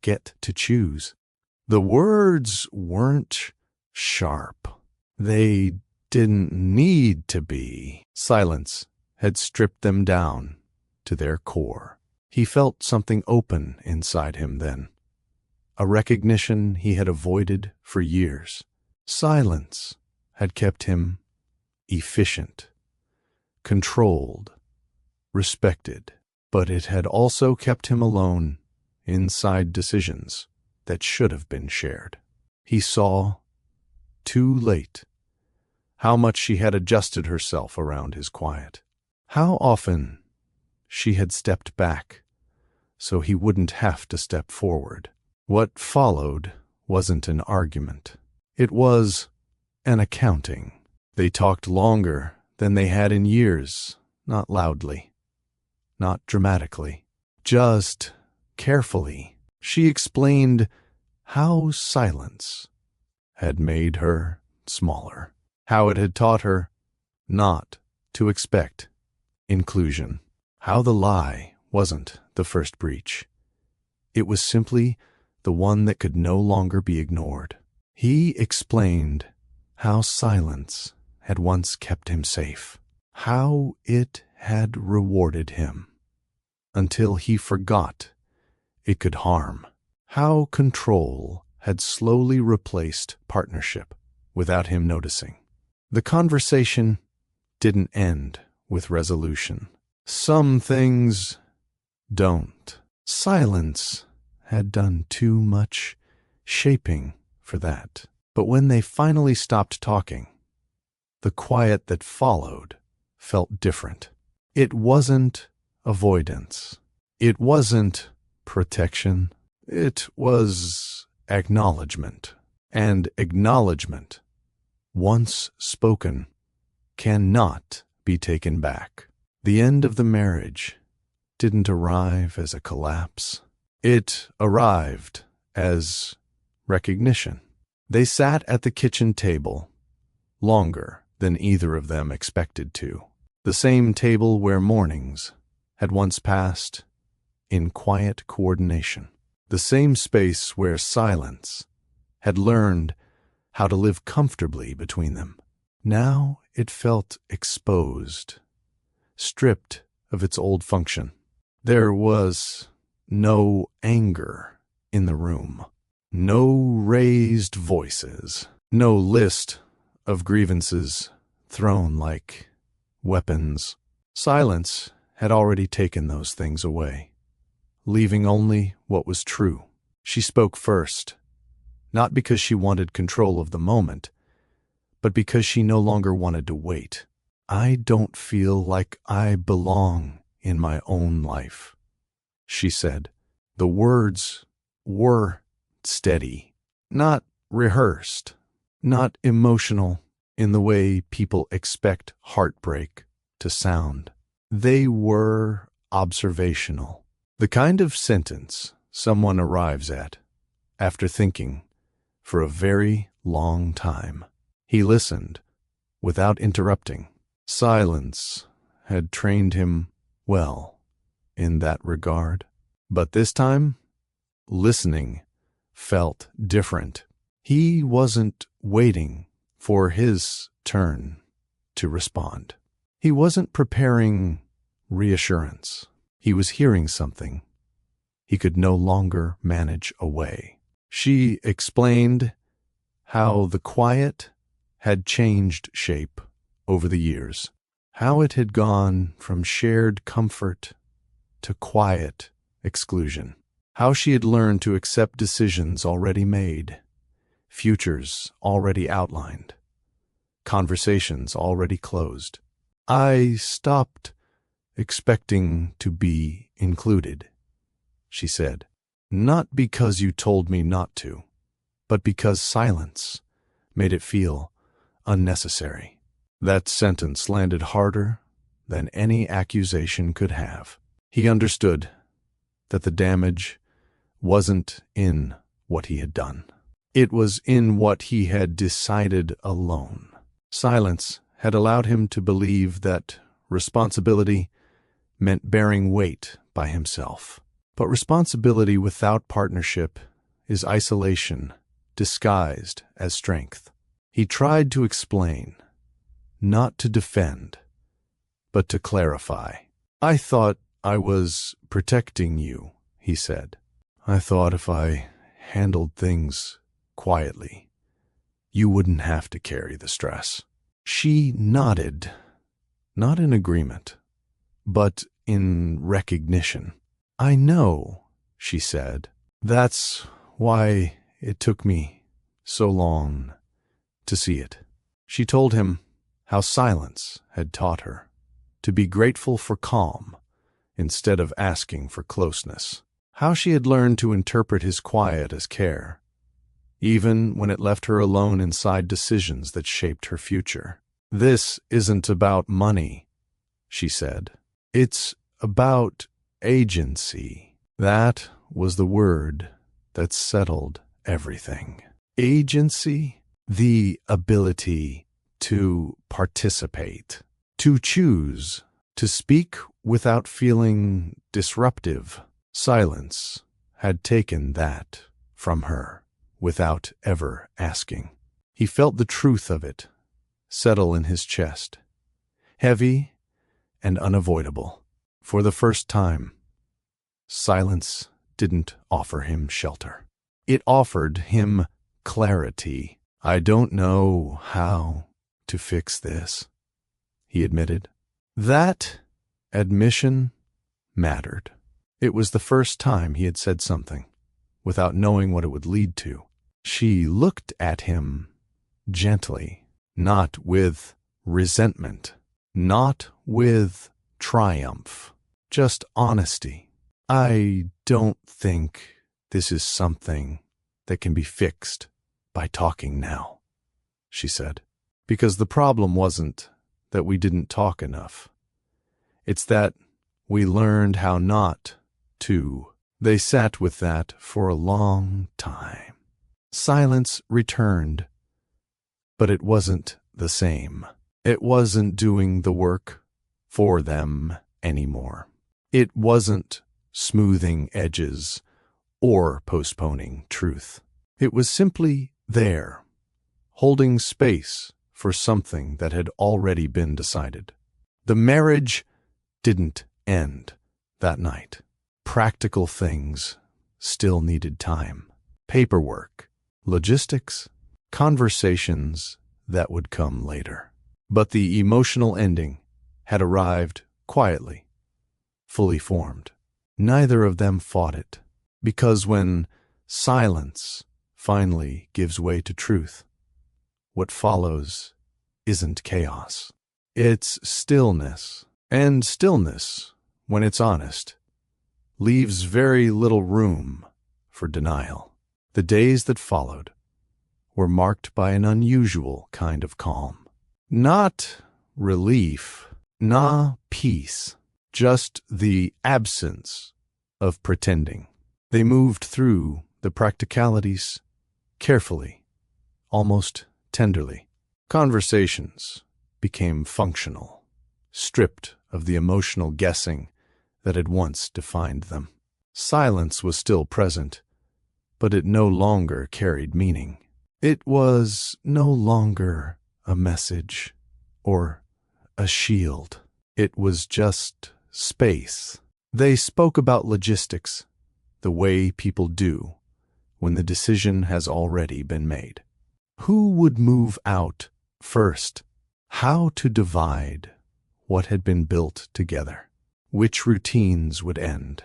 S1: get to choose." The words weren't sharp. They didn't need to be. Silence had stripped them down to their core. He felt something open inside him then, a recognition he had avoided for years. Silence had kept him efficient, controlled, respected, but it had also kept him alone inside decisions that should have been shared. He saw, too late, how much she had adjusted herself around his quiet, how often she had stepped back so he wouldn't have to step forward. What followed wasn't an argument. It was an accounting. They talked longer than they had in years, not loudly, not dramatically, just carefully. She explained how silence had made her smaller, how it had taught her not to expect inclusion, how the lie wasn't the first breach. It was simply the one that could no longer be ignored. He explained how silence had once kept him safe, how it had rewarded him until he forgot it could harm, how control had slowly replaced partnership without him noticing. The conversation didn't end with resolution. Some things don't. Silence had done too much shaping for that. But when they finally stopped talking, the quiet that followed felt different. It wasn't avoidance. It wasn't protection. It was acknowledgement. And acknowledgement, once spoken, cannot be taken back. The end of the marriage didn't arrive as a collapse. It arrived as recognition. They sat at the kitchen table longer than either of them expected to. The same table where mornings had once passed in quiet coordination. The same space where silence had learned how to live comfortably between them. Now it felt exposed, stripped of its old function. There was no anger in the room, no raised voices, no list of grievances thrown like weapons. Silence had already taken those things away, leaving only what was true. She spoke first, not because she wanted control of the moment, but because she no longer wanted to wait. "I don't feel like I belong in my own life," she said. The words were steady, not rehearsed, not emotional in the way people expect heartbreak to sound. They were observational, the kind of sentence someone arrives at after thinking for a very long time. He listened without interrupting. Silence had trained him well in that regard. But this time, listening felt different. He wasn't waiting for his turn to respond. He wasn't preparing reassurance. He was hearing something he could no longer manage away. She explained how the quiet had changed shape over the years, how it had gone from shared comfort to quiet exclusion, how she had learned to accept decisions already made, futures already outlined, conversations already closed. "I stopped expecting to be included," she said, "not because you told me not to, but because silence made it feel unnecessary." That sentence landed harder than any accusation could have. He understood that the damage wasn't in what he had done. It was in what he had decided alone. Silence had allowed him to believe that responsibility meant bearing weight by himself. But responsibility without partnership is isolation disguised as strength. He tried to explain, not to defend, but to clarify. "I thought I was protecting you," he said. "I thought if I handled things quietly, you wouldn't have to carry the stress." She nodded, not in agreement, but in recognition. "I know," she said. "That's why it took me so long to see it." She told him how silence had taught her to be grateful for calm instead of asking for closeness, how she had learned to interpret his quiet as care, even when it left her alone inside decisions that shaped her future. "This isn't about money," she said. "It's about agency." That was the word that settled everything. Agency, the ability to participate, to choose, to speak without feeling disruptive. Silence had taken that from her without ever asking. He felt the truth of it settle in his chest, heavy and unavoidable. For the first time, silence didn't offer him shelter. It offered him clarity. "I don't know how to fix this," he admitted. That admission mattered. It was the first time he had said something without knowing what it would lead to. She looked at him gently, not with resentment, not with triumph, just honesty. "I don't think this is something that can be fixed by talking now," she said. "Because the problem wasn't that we didn't talk enough. It's that we learned how not to." They sat with that for a long time. Silence returned, but it wasn't the same. It wasn't doing the work for them anymore. It wasn't smoothing edges or postponing truth. It was simply there, holding space for something that had already been decided. The marriage didn't end that night. Practical things still needed time. Paperwork, logistics, conversations that would come later. But the emotional ending had arrived quietly, fully formed. Neither of them fought it, because when silence finally gives way to truth, what follows isn't chaos. It's stillness, and stillness, when it's honest, leaves very little room for denial. The days that followed were marked by an unusual kind of calm. Not relief, not peace, just the absence of pretending. They moved through the practicalities carefully, almost tenderly. Conversations became functional, stripped of the emotional guessing that had once defined them. Silence was still present, but it no longer carried meaning. It was no longer a message or a shield. It was just space. They spoke about logistics, the way people do when the decision has already been made. Who would move out first? How to divide what had been built together? Which routines would end,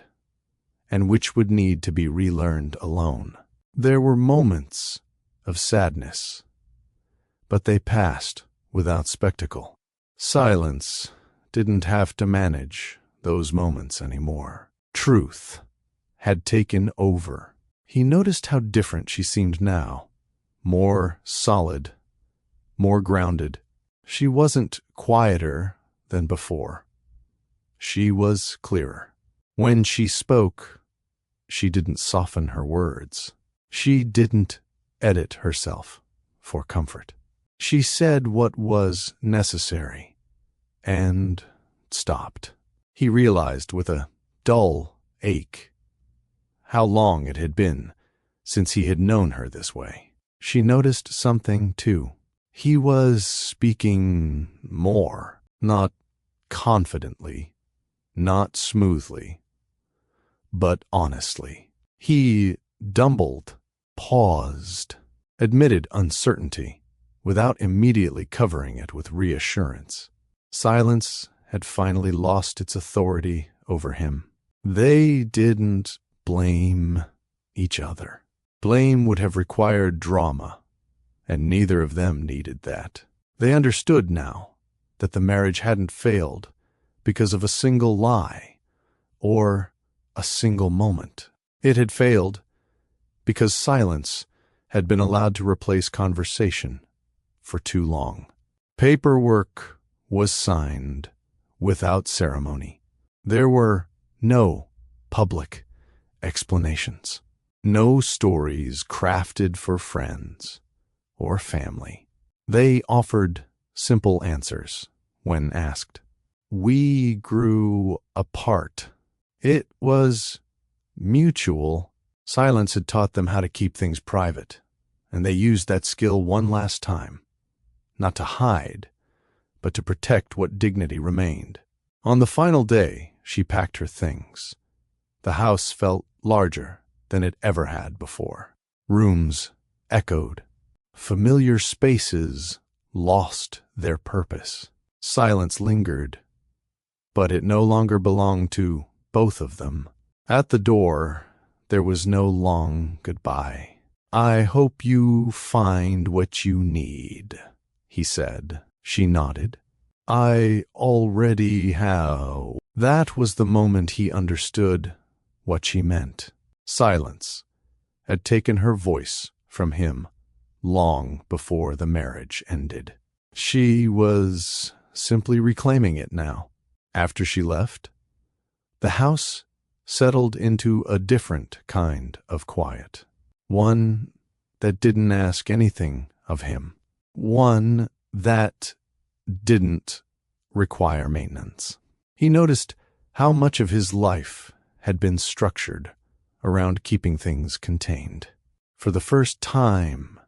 S1: and which would need to be relearned alone? There were moments of sadness, but they passed without spectacle. Silence didn't have to manage those moments anymore. Truth had taken over. He noticed how different she seemed now, more solid, more grounded. She wasn't quieter than before. She was clearer. When she spoke, she didn't soften her words. She didn't edit herself for comfort. She said what was necessary and stopped. He realized with a dull ache how long it had been since he had known her this way. She noticed something, too. He was speaking more, not confidently, not smoothly, but honestly. He dumbled, paused, admitted uncertainty without immediately covering it with reassurance. Silence had finally lost its authority over him. They didn't blame each other. Blame would have required drama, and neither of them needed that. They understood now that the marriage hadn't failed because of a single lie or a single moment. It had failed because silence had been allowed to replace conversation for too long. Paperwork was signed without ceremony. There were no public explanations, no stories crafted for friends or family. They offered simple answers when asked. We grew apart. It was mutual. Silence had taught them how to keep things private, and they used that skill one last time, not to hide, but to protect what dignity remained. On the final day, she packed her things. The house felt larger than it ever had before. Rooms echoed. Familiar spaces lost their purpose. Silence lingered, but it no longer belonged to both of them. At the door, there was no long goodbye. I hope you find what you need, he said. She nodded. I already have. That was the moment he understood what she meant. Silence had taken her voice from him long before the marriage ended. She was simply reclaiming it now. After she left, the house settled into a different kind of quiet. One that didn't ask anything of him. One that didn't require maintenance. He noticed how much of his life had been structured around keeping things contained. For the first time,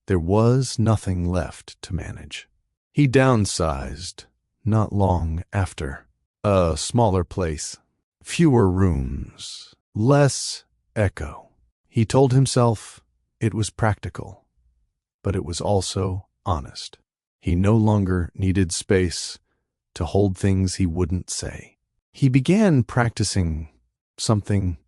S1: there was nothing left to manage. He downsized not long after. A smaller place, fewer rooms, less echo. He told himself it was practical, but it was also honest. He no longer needed space to hold things he wouldn't say. He began practicing something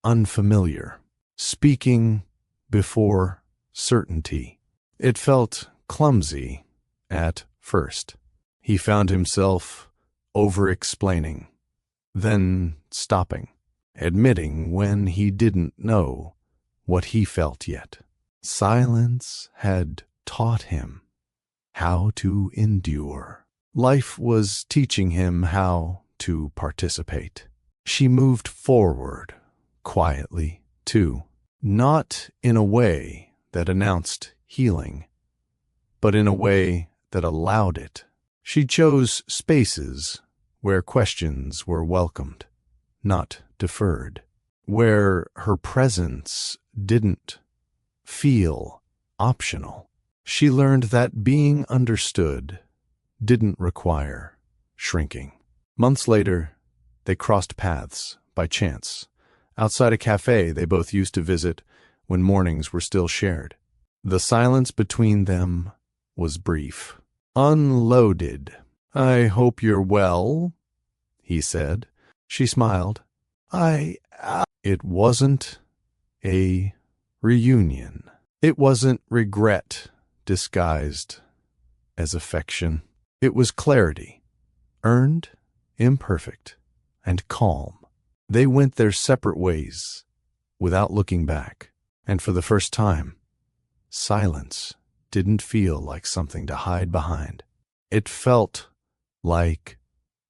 S1: unfamiliar, speaking before certainty. It felt clumsy at first. He found himself over-explaining, then stopping, admitting when he didn't know what he felt yet. Silence had taught him how to endure. Life was teaching him how to participate. She moved forward, quietly, too, not in a way that announced healing, but in a way that allowed it. She chose spaces where questions were welcomed, not deferred, where her presence didn't feel optional. She learned that being understood didn't require shrinking. Months later, they crossed paths by chance, outside a cafe they both used to visit when mornings were still shared. The silence between them was brief, unloaded. I hope you're well, he said. She smiled. It wasn't a reunion. It wasn't regret disguised as affection. It was clarity, earned, imperfect, and calm. They went their separate ways without looking back, and for the first time, silence didn't feel like something to hide behind. It felt like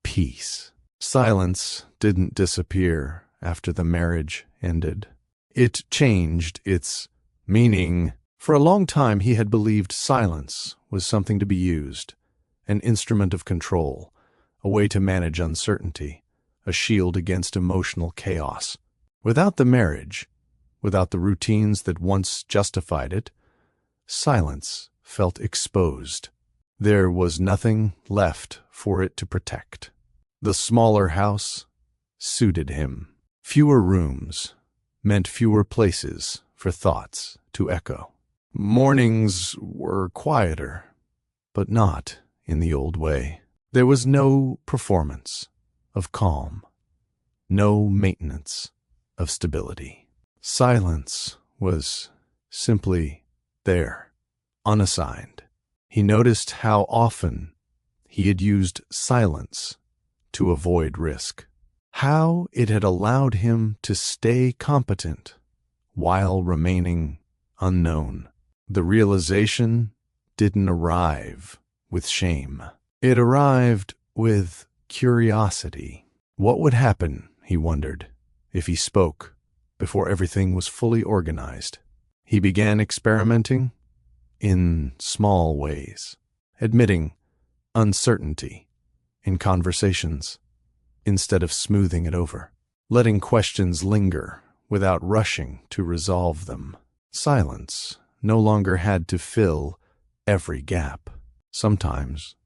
S1: peace. Silence didn't disappear after the marriage ended. It changed its meaning. For a long time, he had believed silence was something to be used, an instrument of control, a way to manage uncertainty, a shield against emotional chaos. Without the marriage, without the routines that once justified it, silence felt exposed. There was nothing left for it to protect. The smaller house suited him. Fewer rooms meant fewer places for thoughts to echo. Mornings were quieter, but not in the old way. There was no performance of calm, no maintenance of stability. Silence was simply there, unassigned. He noticed how often He had used silence to avoid risk. How it had allowed him to stay competent while remaining unknown. The realization didn't arrive with shame. It arrived with curiosity. What would happen, he wondered, if he spoke before everything was fully organized? He began experimenting in small ways, admitting uncertainty in conversations instead of smoothing it over, letting questions linger without rushing to resolve them. Silence no longer had to fill every gap. Sometimes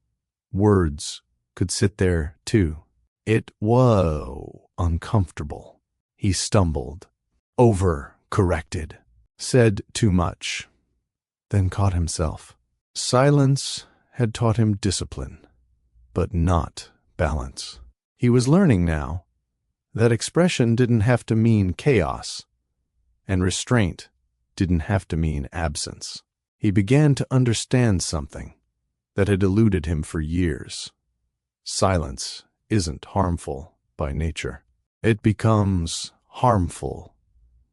S1: words could sit there too. It was uncomfortable. He stumbled, overcorrected, said too much, then caught himself. Silence had taught him discipline, but not balance. He was learning now that expression didn't have to mean chaos, and restraint didn't have to mean absence. He began to understand something that had eluded him for years. Silence isn't harmful by nature. It becomes harmful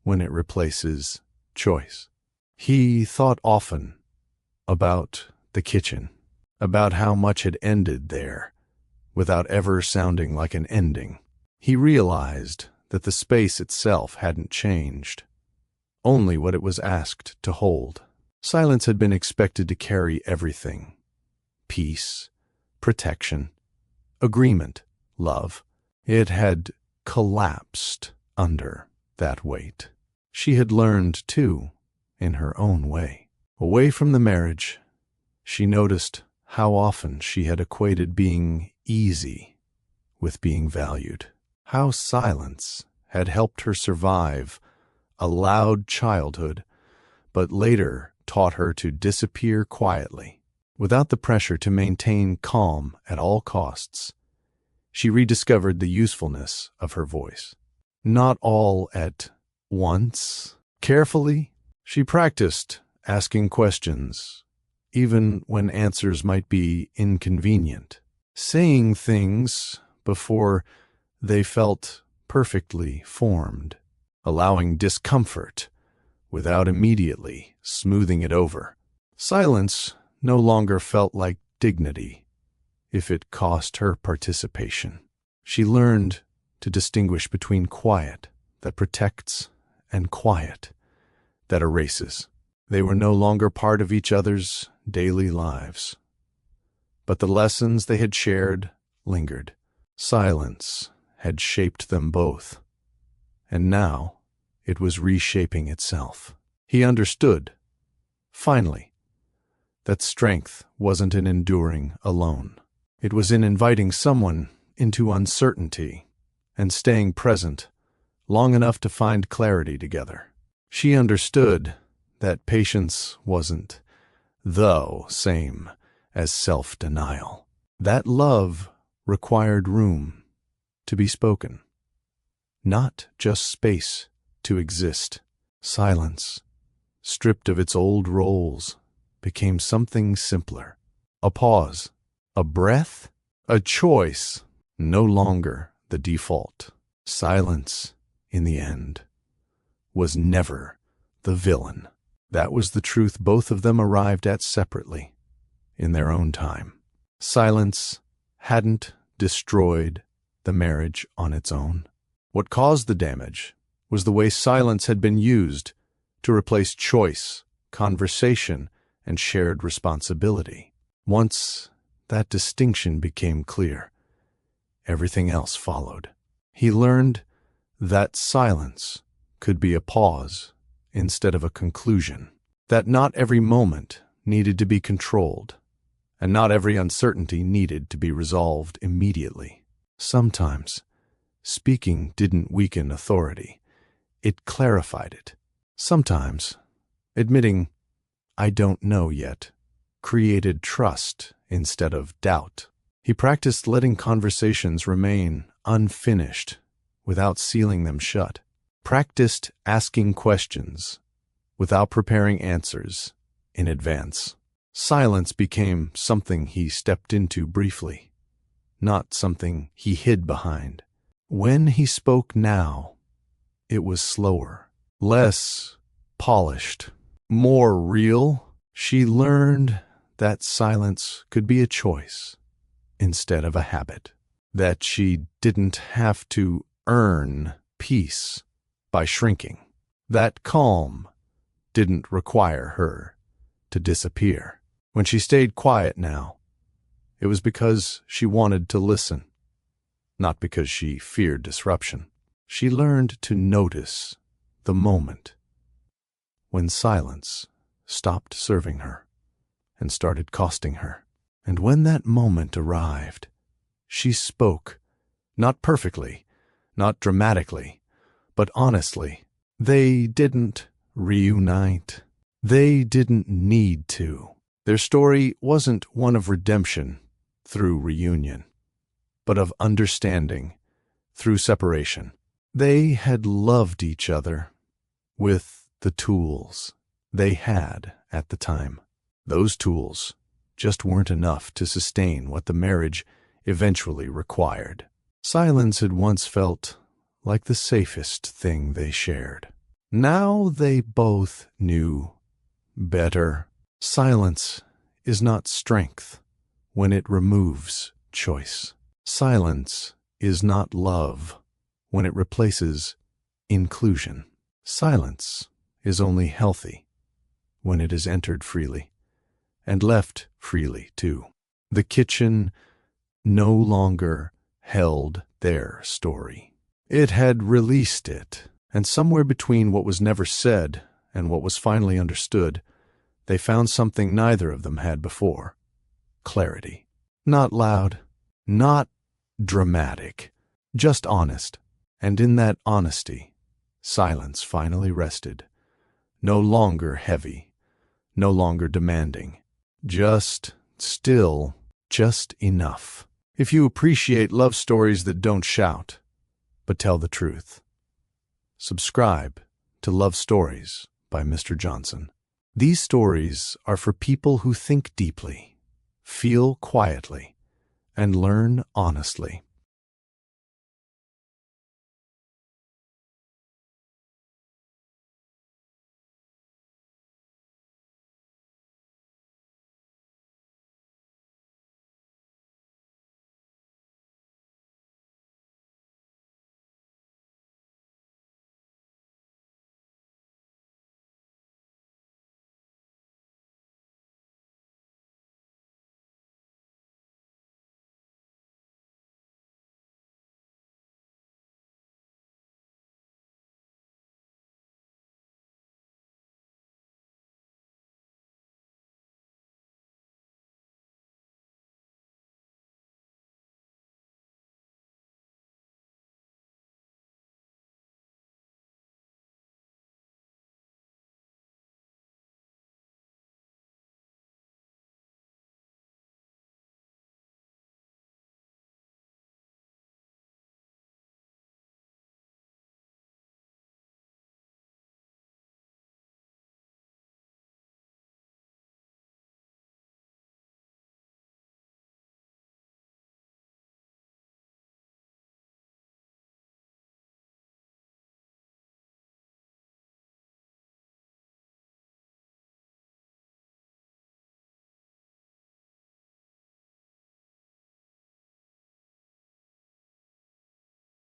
S1: when it replaces choice. He thought often about the kitchen, about how much had ended there without ever sounding like an ending. He realized that the space itself hadn't changed, only what it was asked to hold. Silence had been expected to carry everything: peace, protection, agreement, love. It had collapsed under that weight. She had learned, too, in her own way. Away from the marriage, she noticed how often she had equated being easy with being valued. How silence had helped her survive a loud childhood, but later taught her to disappear quietly, without the pressure to maintain calm at all costs. She rediscovered the usefulness of her voice. Not all at once. Carefully, she practiced asking questions, even when answers might be inconvenient. Saying things before they felt perfectly formed. Allowing discomfort without immediately smoothing it over. Silence no longer felt like dignity if it cost her participation. She learned to distinguish between quiet that protects and quiet that erases. They were no longer part of each other's daily lives, but the lessons they had shared lingered. Silence had shaped them both, and now it was reshaping itself. He understood, finally, that strength wasn't in enduring alone. It was in inviting someone into uncertainty and staying present long enough to find clarity together. She understood that patience wasn't the same as self-denial. That love required room to be spoken, not just space to exist. Silence, stripped of its old roles, became something simpler. A pause, a breath, a choice, no longer the default. Silence, in the end, was never the villain. That was the truth both of them arrived at separately, in their own time. Silence hadn't destroyed the marriage on its own. What caused the damage was the way silence had been used to replace choice, conversation, and shared responsibility. Once that distinction became clear, everything else followed. He learned that silence could be a pause instead of a conclusion, that not every moment needed to be controlled, and not every uncertainty needed to be resolved immediately. Sometimes, speaking didn't weaken authority. It clarified it. Sometimes, admitting, "I don't know yet," created trust instead of doubt. He practiced letting conversations remain unfinished without sealing them shut. Practiced asking questions without preparing answers in advance. Silence became something he stepped into briefly, not something he hid behind. When he spoke now, it was slower, less polished, more real. She learned that silence could be a choice instead of a habit, that she didn't have to earn peace by shrinking, that calm didn't require her to disappear. When she stayed quiet now, it was because she wanted to listen, not because she feared disruption. She learned to notice the moment when silence stopped serving her and started costing her. And when that moment arrived, she spoke, not perfectly, not dramatically, but honestly. They didn't reunite. They didn't need to. Their story wasn't one of redemption through reunion, but of understanding through separation. They had loved each other with the tools they had at the time. Those tools just weren't enough to sustain what the marriage eventually required. Silence had once felt like the safest thing they shared. Now they both knew better. Silence is not strength when it removes choice. Silence is not love when it replaces inclusion. Silence is only healthy when it is entered freely and left freely too. The kitchen no longer held their story. It had released it, and somewhere between what was never said and what was finally understood, they found something neither of them had before: clarity. Not loud, not dramatic, just honest. And in that honesty, silence finally rested. No longer heavy, no longer demanding, just still, just enough. If you appreciate love stories that don't shout, but tell the truth, subscribe to Love Stories by Mr. Johnson. These stories are for people who think deeply, feel quietly, and learn honestly.